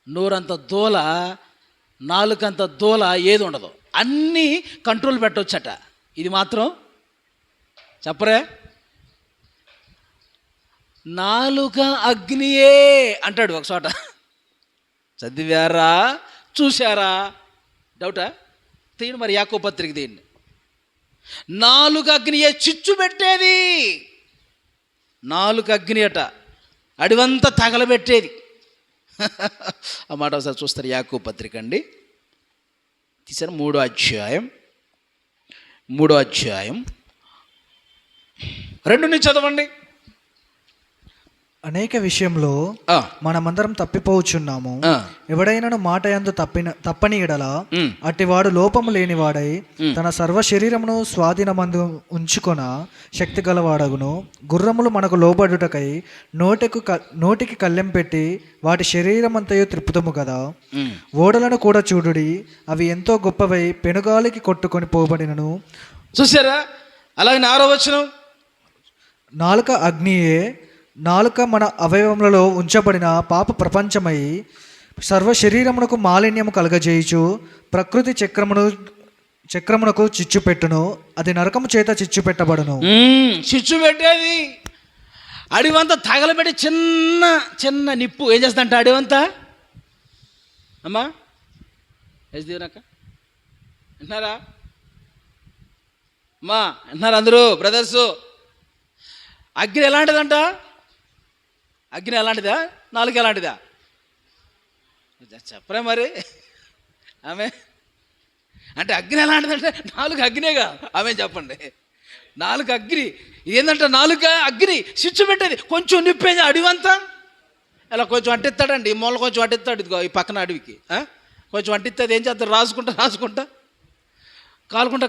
నోరు అంత దూల, నాలుకంత దూల ఏది ఉండదు. అన్నీ కంట్రోల్ పెట్టవచ్చట. ఇది మాత్రం చెప్పరే. నాలుక అగ్నియే అంటాడు ఒక చోట. చదివారా? చూశారా? డౌటా? తీయండి మరి యాకోబు పత్రిక తీయండి. నాలుక అగ్నియే చిచ్చు పెట్టేది. నాలుక అగ్ని అట, అడివంతా తగలబెట్టేది. ఆ మాట ఒకసారి చూస్తారు. యాకోబు పత్రిక అండి, తీసారు 3వ అధ్యాయం 3వ అధ్యాయం 2 నుంచి చదవండి. అనేక విషయంలో మనమందరం తప్పిపోవచ్చున్నాము. ఎవడైనను మాట యందు తప్పని ఎడల అట్టివాడు లోపము లేనివాడై తన సర్వ శరీరమును స్వాధీనమందు ఉంచుకొన శక్తి గలవాడగును. గుర్రములు మనకు లోబడుటకై నోటికి కళ్ళెం పెట్టి వాటి శరీరమంతయు త్రిప్పుతము కదా. ఓడలను కూడా చూడుడి, అవి ఎంతో గొప్పవై పెనుగాలికి కొట్టుకొని పోబడినను. చూసారా? అలాగే 6వ వచనం, నాలుక అగ్నియే. నాలుక మన అవయవములలో ఉంచబడిన పాప ప్రపంచమై సర్వ శరీరమునకు మాలిన్యము కలగజేయుచు ప్రకృతి చక్రమునకు చిచ్చు పెట్టును. అది నరకము చేత చిచ్చు పెట్టబడును. చిచ్చు పెట్టేది అడివంతా తగలబెట్టి చిన్న చిన్న నిప్పు ఏం చేస్తుందంట అడివంతా. అమ్మా యజ్దేవనక్క వింటున్నారా? అమ్మా వింటున్నారు అందరూ బ్రదర్సు? అగ్ని ఎలాంటిదంట? అగ్ని ఎలాంటిదా? నాలుగు ఎలాంటిదా? చెప్పరే మరి. ఆమె అంటే అగ్ని ఎలాంటిదంటే నాలుగు అగ్నేగా. ఆమె చెప్పండి. నాలుగు అగ్ని ఏంటంటే నాలుక అగ్ని స్విచ్ పెట్టేది. కొంచెం నిప్పేది అడివంతా ఇలా కొంచెం అంటిస్తాడండి. ఈ మూల కొంచెం అంటిస్తాడు, ఇదిగో ఈ పక్కన అడవికి కొంచెం అంటిస్తుంది. ఏం చేస్తారు? రాసుకుంటా కాలుకుంటా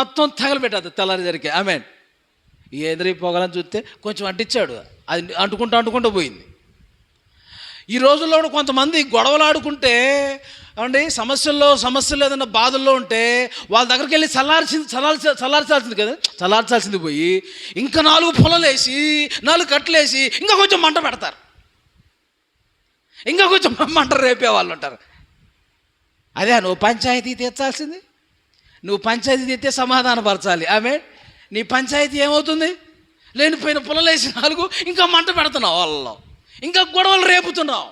మొత్తం తగలబెట్టదు తెల్లారి జరిగే. ఆమె ఎదురు పోగలని చూస్తే కొంచెం అంటించాడు, అది అంటుకుంటూ పోయింది. ఈ రోజుల్లో కొంతమంది గొడవలు ఆడుకుంటే ఏమండి సమస్యలు ఏదైనా బాధల్లో ఉంటే వాళ్ళ దగ్గరికి వెళ్ళి చల్లార్చాల్సింది కదా, చల్లార్చాల్సింది పోయి ఇంకా 4 పొలలు వేసి 4 కట్టలు వేసి ఇంకా కొంచెం మంట పెడతారు. ఇంకా కొంచెం మంట రేపే వాళ్ళు ఉంటారు. అదే నువ్వు పంచాయతీ తీర్చాల్సింది. నువ్వు పంచాయతీ తీర్తే సమాధానపరచాలి. ఆమె నీ పంచాయతీ ఏమవుతుంది? లేనిపోయిన పొలలేసి 4 ఇంకా మంట పెడుతున్నావు, వాళ్ళలో ఇంకా గొడవలు రేపుతున్నావు.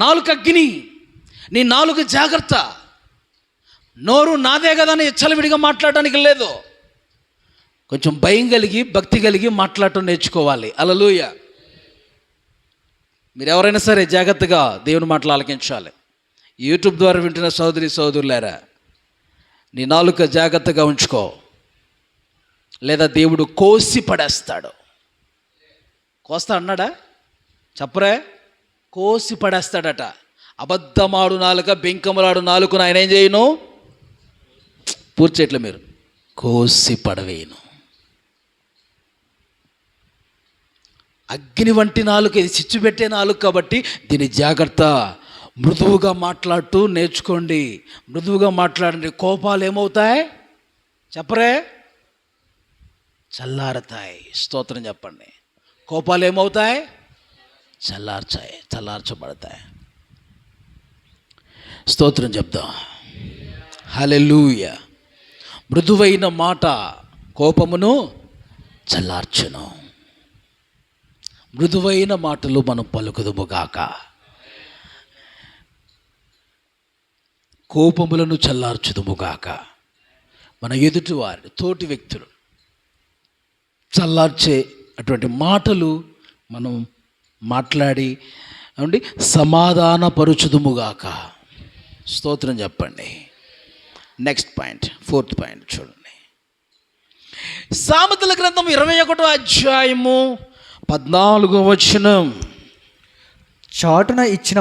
నాలుక అగ్ని, నీ నాలుగు జాగ్రత్త. నోరు నాదే కదా అని విడిగా మాట్లాడడానికి లేదు. కొంచెం భయం కలిగి భక్తి కలిగి మాట్లాడటం నేర్చుకోవాలి. హల్లెలూయా. మీరు ఎవరైనా సరే జాగ్రత్తగా దేవుని మాటలు ఆలకించాలి. యూట్యూబ్ ద్వారా వింటున్న సోదరులారా, నీ నాలుక జాగ్రత్తగా ఉంచుకో, లేదా దేవుడు కోసి పడేస్తాడు. కోస్తా అన్నాడా? చెప్పరే, కోసి పడేస్తాడట. అబద్ధమాడు నాలుక, బెంకములాడు నాలుకను ఆయన ఏం చేయను? పూర్తి చేయట్లే మీరు, కోసి పడవేయను. అగ్ని వంటి నాలుక, ఇది చిచ్చు పెట్టే నాలుక కాబట్టి దీని జాగ్రత్త. మృదువుగా మాట్లాడుతూ నేర్చుకోండి. మృదువుగా మాట్లాడండి. కోపాలు ఏమవుతాయి చెప్పరే? చల్లారతాయి. స్తోత్రం చెప్పండి. కోపాలు ఏమవుతాయి? చల్లార్చబడతాయి. స్తోత్రం చెప్దాం. హల్లెలూయా. మృదువైన మాట కోపమును చల్లార్చును. మృదువైన మాటలు మనం పలుకుదుముగాక. కోపములను చల్లార్చుదుముగాక. మన ఎదుటి వారిని, తోటి వ్యక్తులు చల్లార్చే అటువంటి మాటలు మనం మాట్లాడి ఏమండి సమాధానపరుచుదుముగాక. స్తోత్రం చెప్పండి. నెక్స్ట్ పాయింట్, 4th పాయింట్ చూడండి. సామెతల గ్రంథం 21వ అధ్యాయము 14వ వచనం. చాటున ఇచ్చిన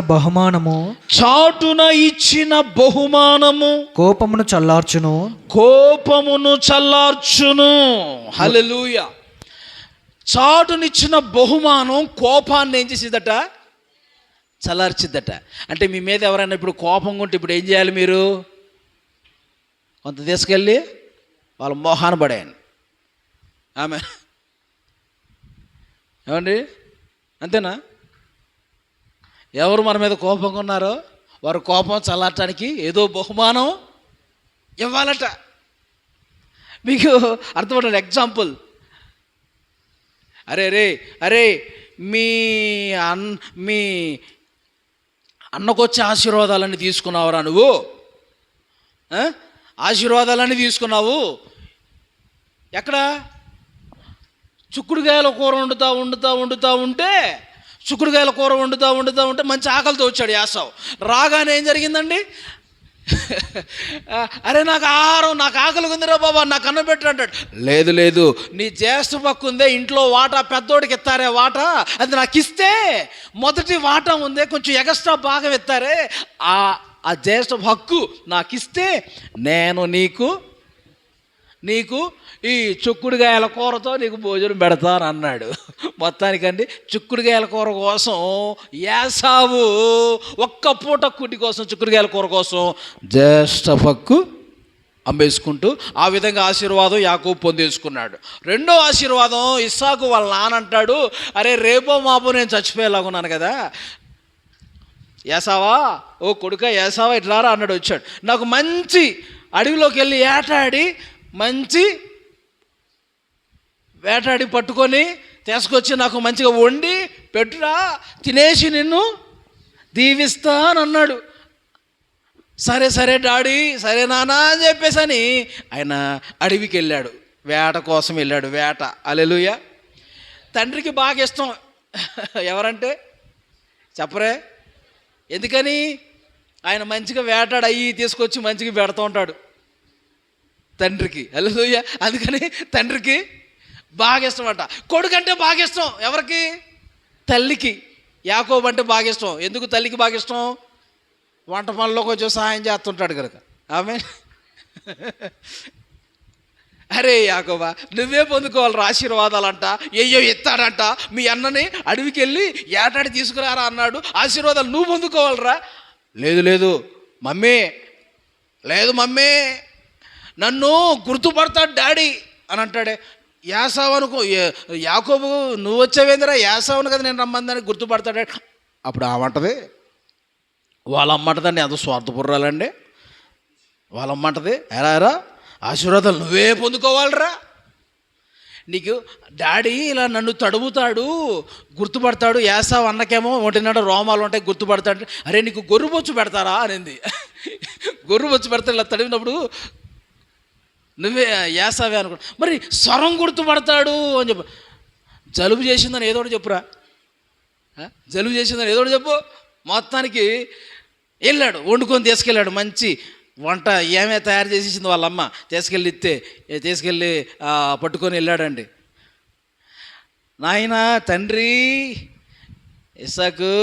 బహుమానము కోపమును చల్లార్చును. హల్లెలూయా. చాటునిచ్చిన బహుమానం కోపాన్ని ఏం చేసిద్దట? చల్లార్చిద్దట. అంటే మీ మీద ఎవరైనా ఇప్పుడు కోపంగా ఉంటే ఇప్పుడు ఏం చేయాలి? మీరు కొంత తీసుకెళ్ళి వాళ్ళ మోహాన పడేయండి. ఆమె ఏమండి, అంతేనా? ఎవరు మన మీద కోపంగా ఉన్నారో వారు కోపం చల్లార్చడానికి ఏదో బహుమానం ఇవ్వాలట. మీకు అర్థమవుతుంది. ఎగ్జాంపుల్, అరే మీ అన్నకొచ్చే ఆశీర్వాదాలన్నీ తీసుకున్నావురా నువ్వు, ఆశీర్వాదాలన్నీ తీసుకున్నావు. ఎక్కడ? చిక్కుడుకాయల కూర వండుతా ఉంటే చిక్కుడుకాయల కూర వండుతా ఉంటే మంచి ఆకలితో వచ్చాడు యాసవ్. రాగానే ఏం జరిగిందండి? అరే నాకు ఆహారం, నాకు ఆకలి ఉందిరా బాబా, నాకు అన్నం పెట్టు అంటాడు. లేదు లేదు, నీ జ్యేష్ఠ పక్కు ఉందే ఇంట్లో వాటా, పెద్దోడికి ఇస్తారే వాటా, అది నాకు ఇస్తే మొదటి వాటా ఉందే కొంచెం ఎగస్ట్రా భాగం ఇస్తారే, ఆ జ్యేష్ఠ హక్కు నాకు ఇస్తే నేను నీకు ఈ చుక్కుడుగాయల కూరతో నీకు భోజనం పెడతాను అన్నాడు. మొత్తానికండి చుక్కుడుగాయల కూర కోసం యాసావు ఒక్క పూట కూటి కోసం, చుక్కుడుగాయల కూర కోసం జ్యేష్ఠ హక్కు అమ్మేసుకుంటూ ఆ విధంగా ఆశీర్వాదం యాకోబు పొందేసుకున్నాడు. రెండో ఆశీర్వాదం ఇస్సాకు వాళ్ళ నాన్న అంటాడు, అరే రేపో మాపో నేను చచ్చిపోయేలాగున్నాను కదా, యాసావా, ఓ కొడుక యాసావా ఇట్లారా అన్నాడు. వచ్చాడు, నాకు మంచి అడవిలోకి వెళ్ళి వేటాడి పట్టుకొని తీసుకొచ్చి నాకు మంచిగా వండి పెట్టురా, తినేసి నిన్ను దీవిస్తానన్నాడు. సరే సరే డాడీ, సరే నానా అని చెప్పేసి అని ఆయన అడవికి వెళ్ళాడు, వేట కోసం వెళ్ళాడు. వేట, హల్లెలూయా. తండ్రికి బాగా ఇష్టం ఎవరంటే చెప్పరే, ఎందుకని ఆయన మంచిగా వేటాడు అయ్యి తీసుకొచ్చి మంచిగా పెడుతూ ఉంటాడు తండ్రికి, హల్లెలూయా. అందుకని తండ్రికి బాగా ఇష్టం అంట. కొడుకు అంటే బాగా ఇష్టం ఎవరికి, తల్లికి. యాకోబు అంటే బాగా ఇష్టం. ఎందుకు తల్లికి బాగా ఇష్టం, వంట పనిలో కొంచెం సహాయం చేస్తుంటాడు కనుక. ఆమె అరే యాకోబా, నువ్వే పొందుకోవాలరా ఆశీర్వాదాలంట, ఏయో ఎత్తాడంట, మీ అన్నని అడవికి వెళ్ళి ఏటాడి తీసుకురారా అన్నాడు, ఆశీర్వాదాలు నువ్వు పొందుకోవాలరా. లేదు లేదు మమ్మీ, లేదు మమ్మీ, నన్ను గుర్తుపడతాడు డాడీ అని అంటాడే. యాసావు అనుకో, యాకోబు నువ్వు వచ్చావేందిరా, యాసావును కదా నేను రమ్మందని గుర్తుపడతాడే. అప్పుడు ఆమంటది, వాళ్ళ అమ్మంటదండి, అంత స్వార్థపుర్రాలండి. వాళ్ళ అమ్మంటది, ఎరా ఆశీర్వాదాలు నువ్వే పొందుకోవాలరా, నీకు డాడీ ఇలా నన్ను తడుముతాడు, గుర్తుపడతాడు. యాసావు అన్నకేమో ఒంటినాడు రోమాలు ఉంటాయి, గుర్తుపడతాడు. అరే నీకు గొర్రెబొచ్చు పెడతారా అనింది. గొర్రెబొచ్చు పెడతాడు, ఇలా తడిమినప్పుడు నువ్వే యాసావే అనుకో. మరి స్వరం గుర్తుపడతాడు అని చెప్పు. జలుబు చేసిందని ఏదోటి చెప్పురా, జలుబు చేసిందని ఏదోటి చెప్పు. మొత్తానికి వెళ్ళాడు, వండుకొని తీసుకెళ్ళాడు. మంచి వంట ఏమే తయారు చేసి ఇచ్చింది వాళ్ళమ్మ, తీసుకెళ్ళి పట్టుకొని వెళ్ళాడండి. నాయనా తండ్రి ఇస్సాకు,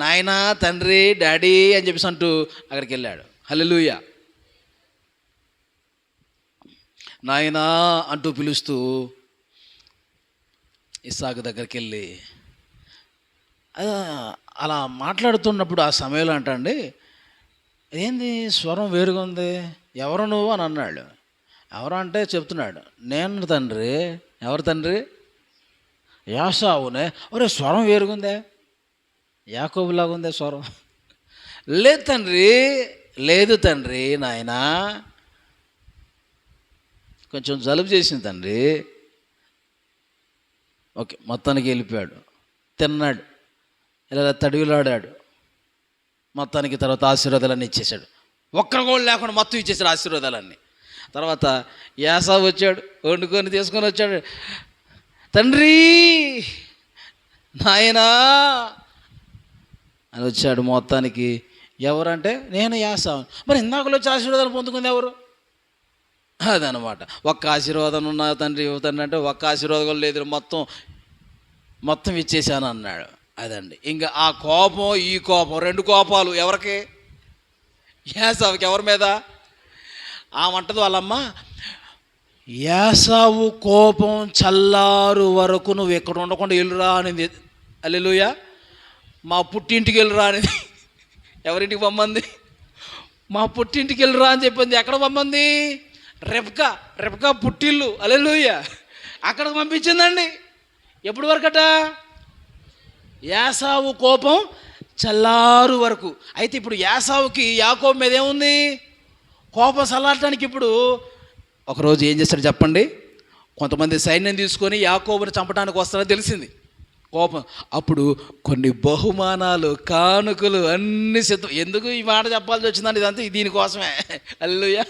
నాయనా తండ్రి డాడీ అని చెప్పేసి అంటూ అక్కడికి వెళ్ళాడు. హల్లెలూయా. నాయనా అంటూ పిలుస్తూ ఇస్సాకు దగ్గరికి వెళ్ళి అలా మాట్లాడుతున్నప్పుడు ఆ సమయంలో అంటండి, ఏంది స్వరం వేరుగా ఉంది, ఎవరు నువ్వు అని అన్నాడు. ఎవరు అంటే చెప్తున్నాడు, నేను తండ్రి. ఎవరు తండ్రి, యాసావునే. ఒరే స్వరం వేరుగుందే, యాకోబులాగా ఉందే స్వరం. లేదు తండ్రి నాయనా, కొంచెం జలుబు చేసింది తండ్రి. ఓకే, మొత్తానికి వెళ్ళిపోయాడు, తిన్నాడు, ఇలా తడివిలాడాడు. మొత్తానికి తర్వాత ఆశీర్వాదాలన్నీ ఇచ్చేసాడు. ఒక్కరు కూడా లేకుండా మొత్తం ఇచ్చేసాడు ఆశీర్వాదాలన్నీ. తర్వాత యాసావు వచ్చాడు, వండుకొని తీసుకొని వచ్చాడు. తండ్రి నాయనా అని వచ్చాడు. మొత్తానికి ఎవరంటే నేను యాసావు. మరి ఇందాకలో వచ్చి ఆశీర్వాదాలు పొందుకుంది ఎవరు, అదనమాట. ఒక్క ఆశీర్వాదం ఉన్నా తండ్రి తండ్రి అంటే ఒక్క ఆశీర్వాదం లేదు, మొత్తం ఇచ్చేసాను అన్నాడు. అదండి ఇంకా ఆ కోపం ఈ కోపం, రెండు కోపాలు ఎవరికి, యాసావుకి. ఎవరి మీద, ఆమంటది వాళ్ళమ్మ, యాసావు కోపం చల్లారు వరకు నువ్వు ఎక్కడ ఉండకుండా వెళ్ళురా అనింది. హల్లెలూయా. మా పుట్టింటికి వెళ్ళురా అనేది. ఎవరింటికి పంమంది, మా పుట్టింటికి వెళ్ళురా అని చెప్పింది. ఎక్కడ పంమంది, రెబ్కా పుట్టిల్లు. హల్లెలూయా. అక్కడికి పంపించిందండి. ఎప్పుడు వరకట, యాసావు కోపం చల్లారు వరకు. అయితే ఇప్పుడు యాసావుకి యాకోబు మీద ఏముంది, కోపం చల్లారటానికి. ఇప్పుడు ఒకరోజు ఏం చేస్తాడు చెప్పండి, కొంతమంది సైన్యం తీసుకొని యాకోబుని చంపడానికి వస్తారని తెలిసింది కోపం. అప్పుడు కొన్ని బహుమానాలు, కానుకలు అన్నీ సిద్ధం. ఎందుకు ఈ మాట చెప్పాల్సి వచ్చిందండి, ఇదంతా దీనికోసమే. హల్లెలూయా.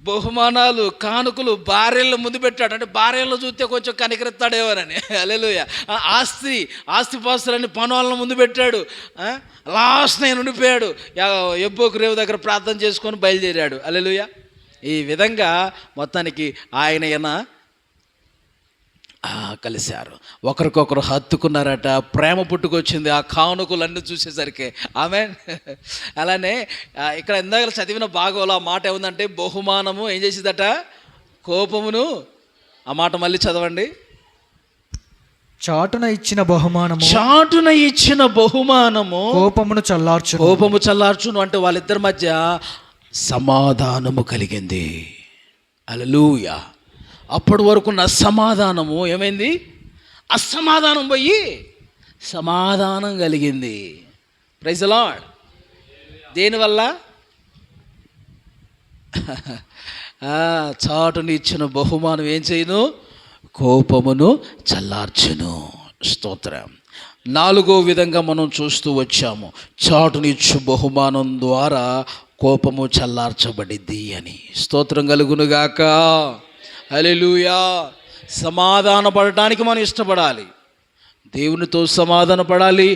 బహుమానాలు, కానుకలు, భార్యలను ముందు పెట్టాడు. అంటే భార్యలను చూస్తే కొంచెం కనికరిస్తాడేమోనని. హల్లెలూయా. ఆస్తిపాస్తులన్నీ పనులను ముందు పెట్టాడు. లాస్ట్ నేను ఉండిపోయాడు. ఎబ్బోకు రేవు దగ్గర ప్రార్థన చేసుకొని బయలుదేరాడు. హల్లెలూయా. ఈ విధంగా మొత్తానికి ఆయన కలిశారు, ఒకరికొకరు హత్తుకున్నారట, ప్రేమ పుట్టుకొచ్చింది ఆ కానుకలన్నీ చూసేసరికి. ఆమెన్. అలానే ఇక్కడ ఇందాక చదివిన భాగంలో ఆ మాట ఏముందంటే, బహుమానము ఏం చేసిందట? కోపమును. ఆ మాట మళ్ళీ చదవండి. చాటున ఇచ్చిన బహుమానము కోపము చల్లార్చును. అంటే వాళ్ళిద్దరి మధ్య సమాధానము కలిగింది. హల్లెలూయా. అప్పటి వరకున్న సమాధానము ఏమైంది? అసమాధానం పోయి సమాధానం కలిగింది. Praise the lord. దేనివల్ల? చాటుని ఇచ్చిన బహుమానం ఏం చేయను? కోపమును చల్లార్చును. స్తోత్రం. 4వ విధంగా మనం చూస్తూ వచ్చాము, చాటునిచ్చు బహుమానం ద్వారా కోపము చల్లార్చబడిద్ది అని. స్తోత్రం కలుగునుగాక. హల్లెలూయా. సమాధాన పడటానికి మనం ఇష్టపడాలి, దేవునితో సమాధాన పడాలి,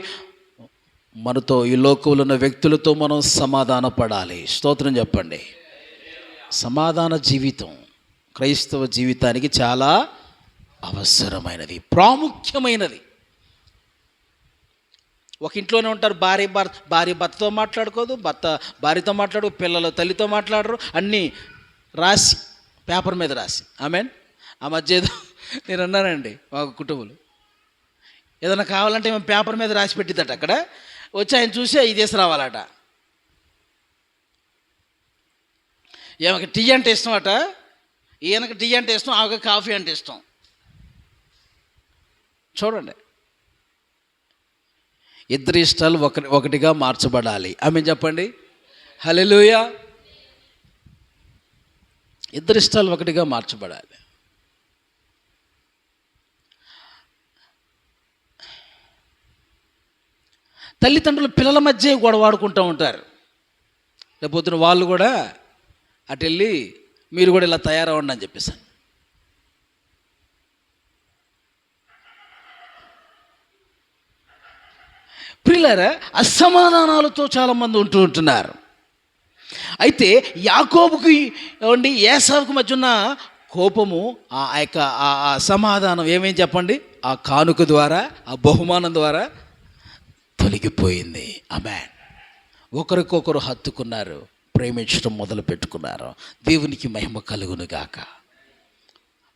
మనతో ఈ లోకంలో ఉన్న వ్యక్తులతో మనం సమాధాన పడాలి. స్తోత్రం చెప్పండి. సమాధాన జీవితం క్రైస్తవ జీవితానికి చాలా అవసరమైనది, ప్రాముఖ్యమైనది. ఒక ఇంట్లోనే ఉంటారు, భార్య భర్తతో మాట్లాడుకోదు, భర్త భార్యతో మాట్లాడు, పిల్లలు తల్లితో మాట్లాడరు, అన్నీ రాసి పేపర్ మీద రాసి. ఆమెన్. ఆ మధ్య ఏదో నేను అన్నానండి, ఒక కుటుంబంలో ఏదైనా కావాలంటే మేము పేపర్ మీద రాసి పెట్టిద్దట. అక్కడ వచ్చి ఆయన చూసి ఇది తీసుకురావాలట. ఏమకి టీ అంటే ఇష్టం అట, ఈయనకి టీ అంటే ఇష్టం, ఆమెకి కాఫీ అంటే ఇష్టం. చూడండి, ఇద్దరి ఇష్టాలు ఒకటిగా మార్చబడాలి. ఆమె చెప్పండి. హల్లెలూయా. ఇద్దరి ఇష్టాలు ఒకటిగా మార్చబడాలి. తల్లిదండ్రులు పిల్లల మధ్య గొడవాడుకుంటూ ఉంటారు. రేపొద్దున వాళ్ళు కూడా అటు వెళ్ళి మీరు కూడా ఇలా తయారవ్వండి అని చెప్పేసాను. ప్రియులారా, అసమాధానాలతో చాలామంది ఉంటున్నారు. అయితే యాకోబుకి ఏసావుకి మధ్య ఉన్న కోపము, ఆ యొక్క సమాధానం ఏమేం చెప్పండి? ఆ కానుక ద్వారా, ఆ బహుమానం ద్వారా తొలగిపోయింది. ఆమేన్. ఒకరికొకరు హత్తుకున్నారు, ప్రేమించడం మొదలు పెట్టుకున్నారు. దేవునికి మహిమ కలుగును గాక.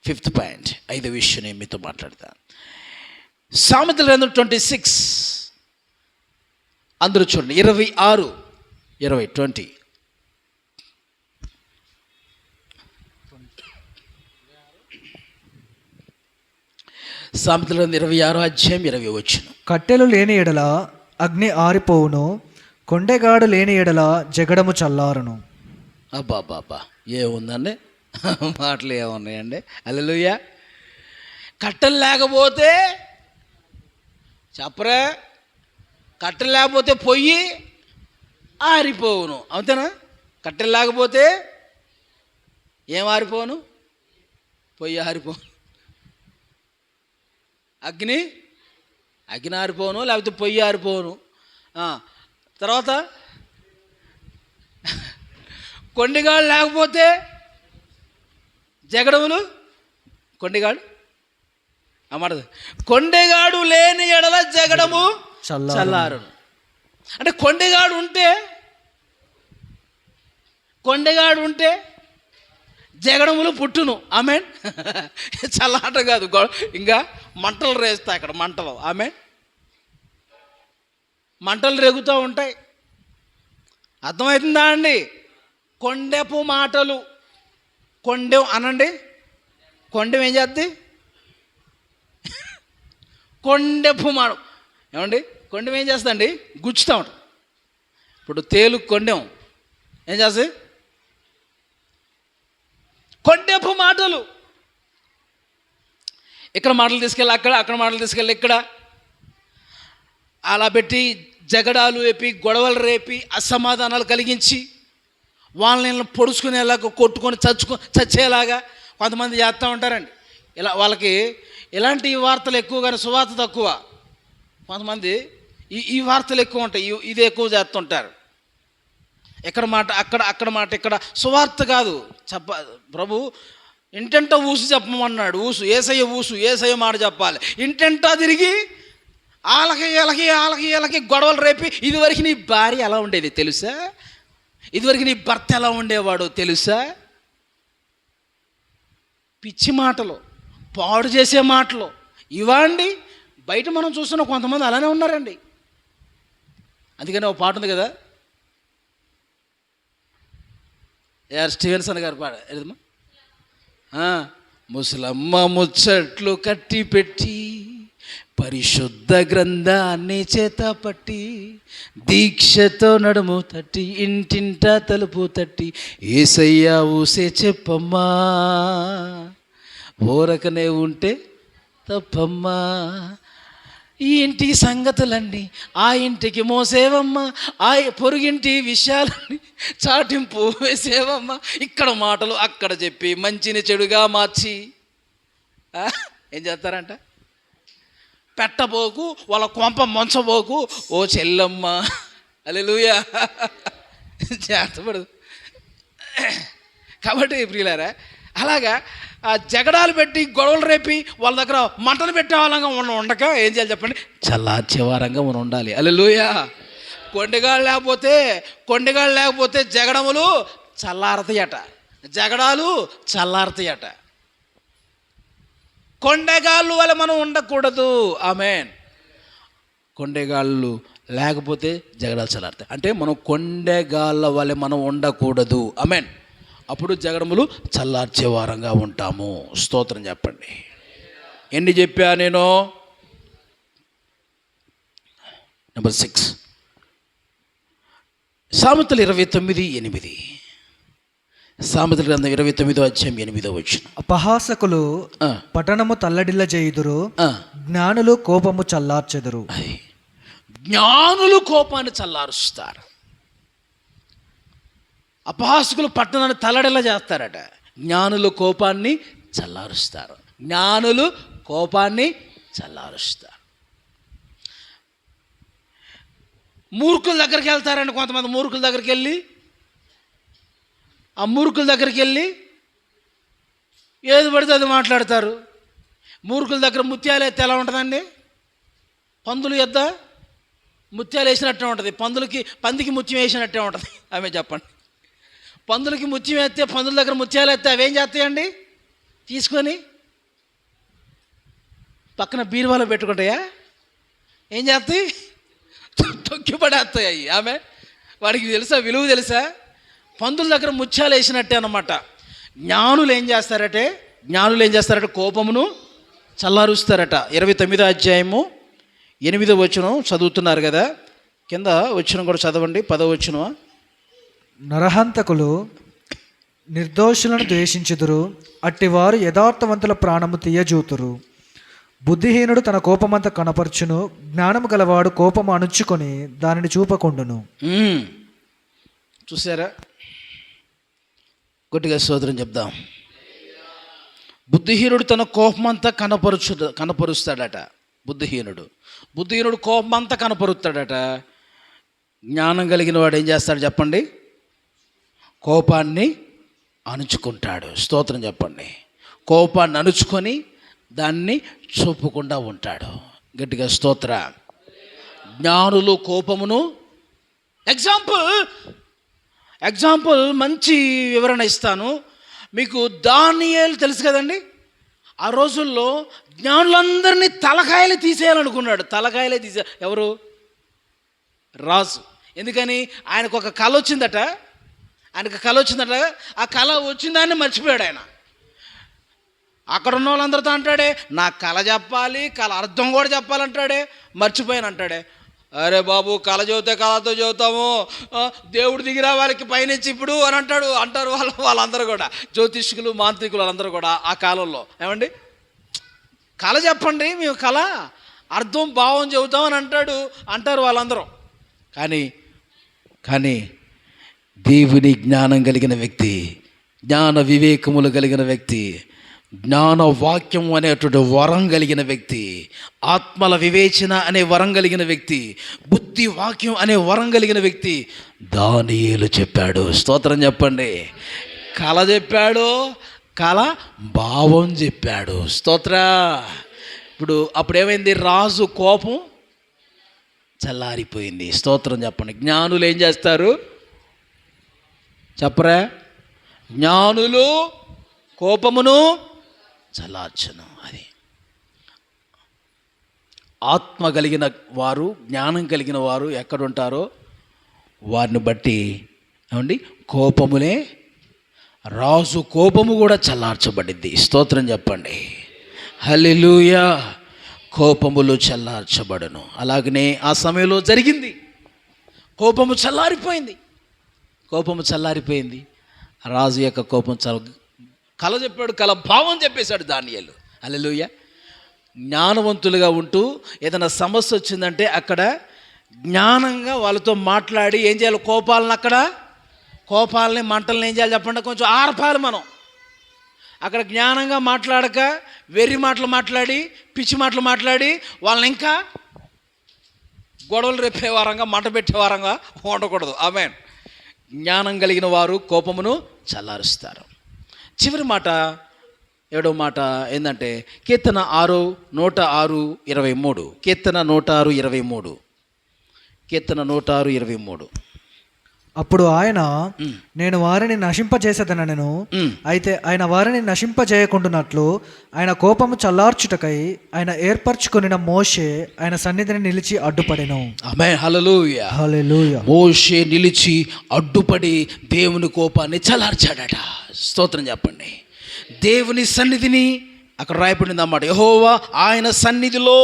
5th పాయింట్, 5వ విషయం నేను మీతో మాట్లాడతాను. సామెతల గ్రంథం 26 అందరూ చూడండి, 20 సామెతల గ్రంథం 26వ అధ్యాయం 20వ వచనం. కట్టెలు లేని ఎడల అగ్ని ఆరిపోవును, కొండెగాడు లేని ఎడల జగడము చల్లారును. అబ్బాబ్బాబ్బా, ఏముందండి మాటలు ఏమున్నాయండి. హల్లెలూయా. కట్టెలు లేకపోతే చెప్పరా, కట్టెలు లేకపోతే పొయ్యి ఆరిపోవును. అంతేనా? కట్టెలు లేకపోతే ఏం ఆరిపోను? పొయ్యి ఆరిపోను. అగ్ని ఆరిపోను, లేకపోతే పొయ్యి ఆరిపోను. తర్వాత కొండిగాడు లేకపోతే జగడములు. కొండిగాడు అన్నమాట. కొండెగాడు లేని ఎడల జగడము చల్లారును. అంటే కొండెగాడు ఉంటే జగడములు పుట్టును. ఆమెన్. చల్లాట కాదు, ఇంకా మంటలు రేస్తాయి అక్కడ, మంటలు. ఆమెన్. మంటలు రేగుతూ ఉంటాయి. అర్థమవుతుందా అండి? కొండెపు మాటలు. కొండెం అనండి. కొండెం ఏం చేద్ది? కొండెపు మాట. ఏమండి, కొండెం ఏం చేస్తుందండి? గుచ్చుతూ ఉంటాం. ఇప్పుడు తేలు కొండెం ఏం చేస్తుంది? కొండెపు మాటలు. ఇక్కడ మాటలు తీసుకెళ్ళి అక్కడ మాటలు తీసుకెళ్ళి ఇక్కడ, అలా పెట్టి జగడాలు రేపి, గొడవలు రేపి, అసమాధానాలు కలిగించి, వాళ్ళని పొడుచుకునేలాగా కొట్టుకొని చచ్చేలాగా కొంతమంది చేస్తూ ఉంటారండి. ఇలా వాళ్ళకి ఇలాంటి వార్తలు ఎక్కువ, కానీ సువార్త తక్కువ. కొంతమంది ఈ వార్తలు ఎక్కువ ఉంటాయి, ఇది ఎక్కువ చేస్తుంటారు. ఎక్కడ మాట అక్కడ మాట ఇక్కడ. సువార్త కాదు ప్రభు ఇంటెంటో ఊసు చెప్పమన్నాడు. ఏసయ్య మాట చెప్పాలి. ఇంటెంటో తిరిగి వాళ్ళకి గొడవలు రేపి, ఇదివరకు నీ భార్య ఎలా ఉండేది తెలుసా, ఇదివరకు నీ భర్త ఎలా ఉండేవాడు తెలుసా. పిచ్చి మాటలు, పాడు చేసే మాటలు ఇవ్వండి. బయట మనం చూస్తున్న కొంతమంది అలానే ఉన్నారండి. అందుకని ఒక పాట ఉంది కదా, స్టీవెన్సన్ గారు పాడ ఏదమ్మా, ముసలమ్మ ముచ్చట్లు కట్టి పెట్టి పరిశుద్ధ గ్రంథాన్ని చేత పట్టి దీక్షతో నడుము తట్టి ఇంటింటా తలుపు తట్టి యేసయ్యా ఊసే చెప్పమ్మా, ఊరకనే ఉంటే తప్పమ్మా, ఈ ఇంటి సంగతులన్నీ ఆ ఇంటికి మోసేవమ్మ, ఆ పొరుగింటి విషయాలన్నీ చాటింపు వేసేవమ్మ. ఇక్కడ మాటలు అక్కడ చెప్పి మంచిని చెడుగా మార్చి ఏం చేస్తారంట, పెట్టబోకు, వాళ్ళ కొంప మొంచబోకు ఓ చెల్లమ్మ. హల్లెలూయా. చేతపడదు. కాబట్టి ప్రియులారా, అలాగా జగడాలు పెట్టి గొడవలు రేపి వాళ్ళ దగ్గర మంటలు పెట్టే వాళ్ళంగా ఉండక ఏం చేయాలి చెప్పండి, చల్లార్చే వారంగా మనం ఉండాలి. హల్లెలూయా. కొండగాళ్ళు లేకపోతే జగడములు చల్లారతాయట, జగడాలు చల్లారతాయట. కొండగాళ్ళు వల్ల మనం ఉండకూడదు. ఆమేన్. కొండగాళ్ళు లేకపోతే జగడాలు చల్లారుతాయి. అంటే మనం కొండగాళ్ళ వల్ల మనం ఉండకూడదు. ఆమేన్. అప్పుడు జగడములు చల్లార్చే వారంగా ఉంటాము. స్తోత్రం చెప్పండి. ఎన్ని చెప్పా నేను? నెంబర్ 6, సామెతలు 29:8. సామెతల గ్రంథం 29:8. అపహాసకులు పట్టణము తల్లడిల్ల చేయుదురు, జ్ఞానులు కోపము చల్లార్చెదరు. జ్ఞానులు కోపాన్ని చల్లారుస్తారు. అపహాసకులు పట్టణాన్ని తల్లడిల్ల చేస్తారట, జ్ఞానులు కోపాన్ని చల్లారుస్తారు. జ్ఞానులు కోపాన్ని చల్లారుస్తారు. మూర్ఖుల దగ్గరికి వెళ్తారండి కొంతమంది. మూర్ఖుల దగ్గరికి వెళ్ళి ఏది పడితే అది మాట్లాడతారు. మూర్ఖుల దగ్గర ముత్యాలు ఎత్తే ఎలా ఉంటుందండి? పందులు ఎద్ద ముత్యాలు వేసినట్టే ఉంటుంది. పందికి ముత్యం వేసినట్టే ఉంటుంది. ఆమె చెప్పండి. పందులకి ముత్యం ఎత్తే, పందుల దగ్గర ముత్యాలు ఎత్తే అవేం చేస్తాయండి? తీసుకొని పక్కన బీరువాలో పెట్టుకుంటాయా? ఏం చేస్తాయి? తొక్కి పడేస్తాయి అవి. ఆమె వాడికి తెలుసా, విలువ తెలుసా? పందుల దగ్గర ముత్యాలు వేసినట్టే అన్నమాట. జ్ఞానులు ఏం చేస్తారట? కోపమును చల్లారుస్తారట. 29:8 చదువుతున్నారు కదా, కింద వచనం కూడా చదవండి. 10వ వచనం. నరహంతకులు నిర్దోషులను ద్వేషించుదురు, అట్టివారు యథార్థవంతుల ప్రాణము తీయజూతురు. బుద్ధిహీనుడు తన కోపమంతా కనపరచును, జ్ఞానము గలవాడు కోపము అణుచుకొని దానిని చూపకుండును. చూసారా? గట్టిగా స్తోత్రం చెప్దాం. బుద్ధిహీనుడు తన కోపమంతా కనపరుస్తాడట. బుద్ధిహీనుడు కోపమంతా కనపరుస్తాడట. జ్ఞానం కలిగిన వాడు ఏం చేస్తాడు చెప్పండి? కోపాన్ని అణుచుకుంటాడు. స్తోత్రం చెప్పండి. కోపాన్ని అణుచుకొని దాన్ని చూపకుండా ఉంటాడు. గట్టిగా స్తోత్ర. జ్ఞానులు కోపమును ఎగ్జాంపుల్ మంచి వివరణ ఇస్తాను మీకు. దానియేలు తెలుసు కదండి. ఆ రోజుల్లో జ్ఞానులందరినీ తలకాయలు తీసేయాలనుకున్నాడు. ఎవరు? రాజు. ఎందుకని? ఆయనకు ఒక కళ వచ్చిందట. ఆ కళ వచ్చిన దాన్ని మర్చిపోయాడు ఆయన. అక్కడ ఉన్న వాళ్ళందరితో అంటాడే, నా కళ చెప్పాలి, కళ అర్థం కూడా చెప్పాలంటాడే, మర్చిపోయాను అంటాడే. అరే బాబు, కళ చెబితే కళతో చెబుతాము, దేవుడు దిగిరా వాళ్ళకి పైనుంచి ఇప్పుడు అని అంటారు వాళ్ళందరూ కూడా, జ్యోతిష్కులు, మాంత్రికులు వాళ్ళందరూ కూడా ఆ కాలంలో. ఏమండి, కళ చెప్పండి, మేము కళ అర్థం భావం చెబుతాం అని అంటారు వాళ్ళందరూ. కానీ దేవుని జ్ఞానం కలిగిన వ్యక్తి, జ్ఞాన వివేకములు కలిగిన వ్యక్తి, జ్ఞాన వాక్యం అనేటువంటి వరం కలిగిన వ్యక్తి, ఆత్మల వివేచన అనే వరం కలిగిన వ్యక్తి, బుద్ధి వాక్యం అనే వరం కలిగిన వ్యక్తి దానియేలు చెప్పాడు. స్తోత్రం చెప్పండి. కళ చెప్పాడు, కళ భావం చెప్పాడు. స్తోత్ర. అప్పుడు ఏమైంది? రాజు కోపం చల్లారిపోయింది. స్తోత్రం చెప్పండి. జ్ఞానులు ఏం చేస్తారు చెప్పరా? జ్ఞానులు కోపమును చల్లార్చును. అది ఆత్మ కలిగిన వారు, జ్ఞానం కలిగిన వారు ఎక్కడుంటారో వారిని బట్టి ఏమండి కోపములే, రాజు కోపము కూడా చల్లార్చబడింది. స్తోత్రం చెప్పండి. హల్లెలూయా. కోపములు చల్లార్చబడును. అలాగనే ఆ సమయంలో జరిగింది. కోపము చల్లారిపోయింది. కోపము చల్లారిపోయింది. రాజు యొక్క కోపం కళ చెప్పాడు, కళ భావం చెప్పేశాడు దానియేలు. హల్లెలూయా. జ్ఞానవంతులుగా ఉంటూ ఏదైనా సమస్య వచ్చిందంటే అక్కడ జ్ఞానంగా వాళ్ళతో మాట్లాడి ఏం చేయాలి? కోపాలని మంటలను ఏం చేయాలి చెప్పండి? కొంచెం ఆర్పాలి. మనం అక్కడ జ్ఞానంగా మాట్లాడక వెర్రి మాటలు మాట్లాడి, పిచ్చి మాటలు మాట్లాడి వాళ్ళని ఇంకా గొడవలు రేపే వారంగా, మంట పెట్టే వారంగా ఉండకూడదు. ఆమేన్. జ్ఞానం కలిగిన వారు కోపమును చల్లారుస్తారు. చివరి మాట, 7వ మాట ఏంటంటే కీర్తన 106:23. కీర్తన 106:23. కీర్తన 106:23. అప్పుడు ఆయన, నేను వారిని నశింపజేసేదనను, అయితే ఆయన వారిని నశింపజేయకుండానట్లు ఆయన కోపము చల్లార్చుటకై ఆయన ఏర్పరచుకొనిన మోషే ఆయన సన్నిధిని నిలిచి అడ్డుపడెను. ఆమేన్. హల్లెలూయా. హల్లెలూయా. మోషే నిలిచి అడ్డుపడి దేవుని కోపాన్ని చల్లార్చాడట. స్తోత్రం చెప్పండి. దేవుని సన్నిధిని అక్కడ రాయబడింది అన్నమాట. యెహోవా ఆయన సన్నిధిలో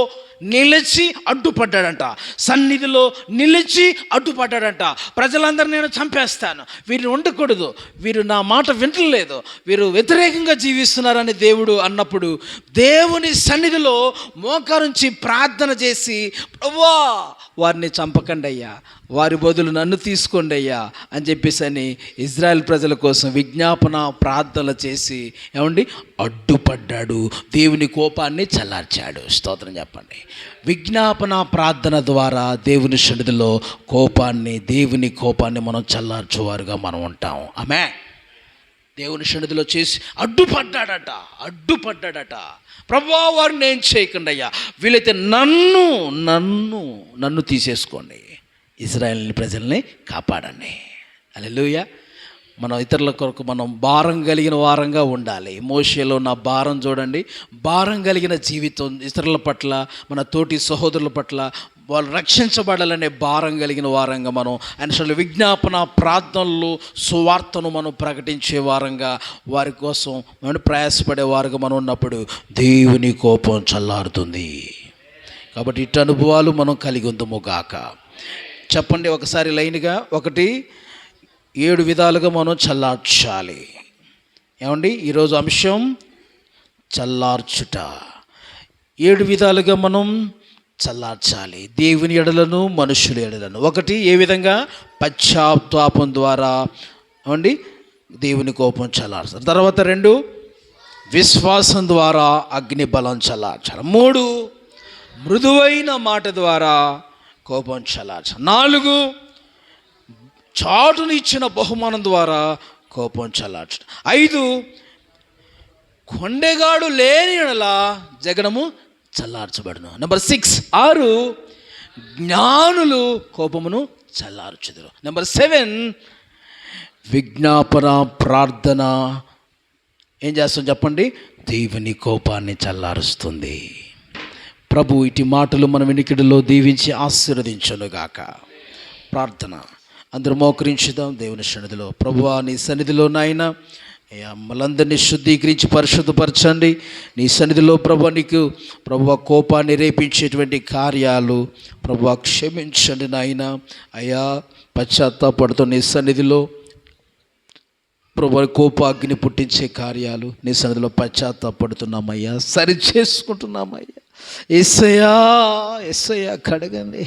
నిలిచి అడ్డుపడ్డాడంట. సన్నిధిలో నిలిచి అడ్డుపడ్డాడంట. ప్రజలందరినీ నేను చంపేస్తాను, వీరిని ఉండకూడదు, వీరు నా మాట వింటలేదు, వీరు వ్యతిరేకంగా జీవిస్తున్నారని దేవుడు అన్నప్పుడు దేవుని సన్నిధిలో మోకరించి ప్రార్థన చేసి, ప్రభువా వారిని చంపకండి అయ్యా, వారి బదులు నన్ను తీసుకోండి అయ్యా అని చెప్పేసి అని ఇజ్రాయెల్ ప్రజల కోసం విజ్ఞాపన ప్రార్థనలు చేసి ఏమండి అడ్డుపడ్డాడు. దేవుని కోపాన్ని చల్లార్చాడు. స్తోత్రం చెప్పండి. విజ్ఞాపన ప్రార్థన ద్వారా దేవుని సన్నిధిలో దేవుని కోపాన్ని మనం చల్లార్చువారుగా మనం ఉంటాం. ఆమేన్. దేవుని సన్నిధిలో చేసి అడ్డుపడ్డాడట. ప్రభువా వారిని ఏం చేయకండి అయ్యా, వీలైతే నన్ను తీసేసుకోండి, ఇజ్రాయేల్ ప్రజల్ని కాపాడండి. హల్లెలూయా. మనం ఇతరుల కొరకు మనం భారం కలిగిన వారంగా ఉండాలి. మోషేలో ఉన్న భారం చూడండి. భారం కలిగిన జీవితం, ఇతరుల పట్ల, మన తోటి సహోదరుల పట్ల వాళ్ళు రక్షించబడాలనే భారం కలిగిన వారంగా మనం ఆయన విజ్ఞాపన ప్రార్థనలు, సువార్తను మనం ప్రకటించే వారంగా, వారి కోసం మనం ప్రయాసపడే వారుగా మనం ఉన్నప్పుడు దేవుని కోపం చల్లారుతుంది. కాబట్టి ఇటు అనుభవాలు మనం కలిగి ఉందము గాక. చెప్పండి ఒకసారి లైన్గా. 1, 7 విధాలుగా మనం చల్లార్చాలి. ఏమండి ఈరోజు అంశం చల్లార్చుట. 7 విధాలుగా మనం చల్లార్చాలి దేవుని ఎడలను, మనుషుల ఎడలను. 1, ఏ విధంగా? పశ్చాత్తాపం ద్వారా ఏమండి దేవుని కోపం చల్లార్చాలి. తర్వాత 2, విశ్వాసం ద్వారా అగ్ని బలం చల్లార్చాలి. 3, మృదువైన మాట ద్వారా కోపం చల్లార్చాలి. 4, చాటును ఇచ్చిన బహుమానం ద్వారా కోపం చల్లార్చడం. 5, కొండెగాడు లేని యెడల జగడము చల్లార్చబడును. నెంబర్ 6, జ్ఞానులు కోపమును చల్లార్చుదురు. నెంబర్ 7, విజ్ఞాపన ప్రార్థన ఏం చేస్తాం చెప్పండి? దేవుని కోపాన్ని చల్లారుస్తుంది. ప్రభు ఇటు మాటలు మన వినికిడిలో దీవించి ఆశీర్వదించునుగాక. ప్రార్థన. అందరూ మోకరించుదాం దేవుని సన్నిధిలో. ప్రభువా నీ సన్నిధిలో నాయన మమ్మల్ందరినీ శుద్ధీకరించి పరిశుద్ధపరచండి. నీ సన్నిధిలో ప్రభువా నీకు ప్రభువా కోపాన్ని రేపించేటువంటి కార్యాలు ప్రభువా క్షమించండి నాయన. అయ్యా పశ్చాత్తాపడుతూ నీ సన్నిధిలో ప్రభువా కోపాగ్ని పుట్టించే కార్యాలు నీ సన్నిధిలో పశ్చాత్తాపడుతున్నామయ్యా, సరి చేసుకుంటున్నామయ్యా. యేసయ్యా కడగండి.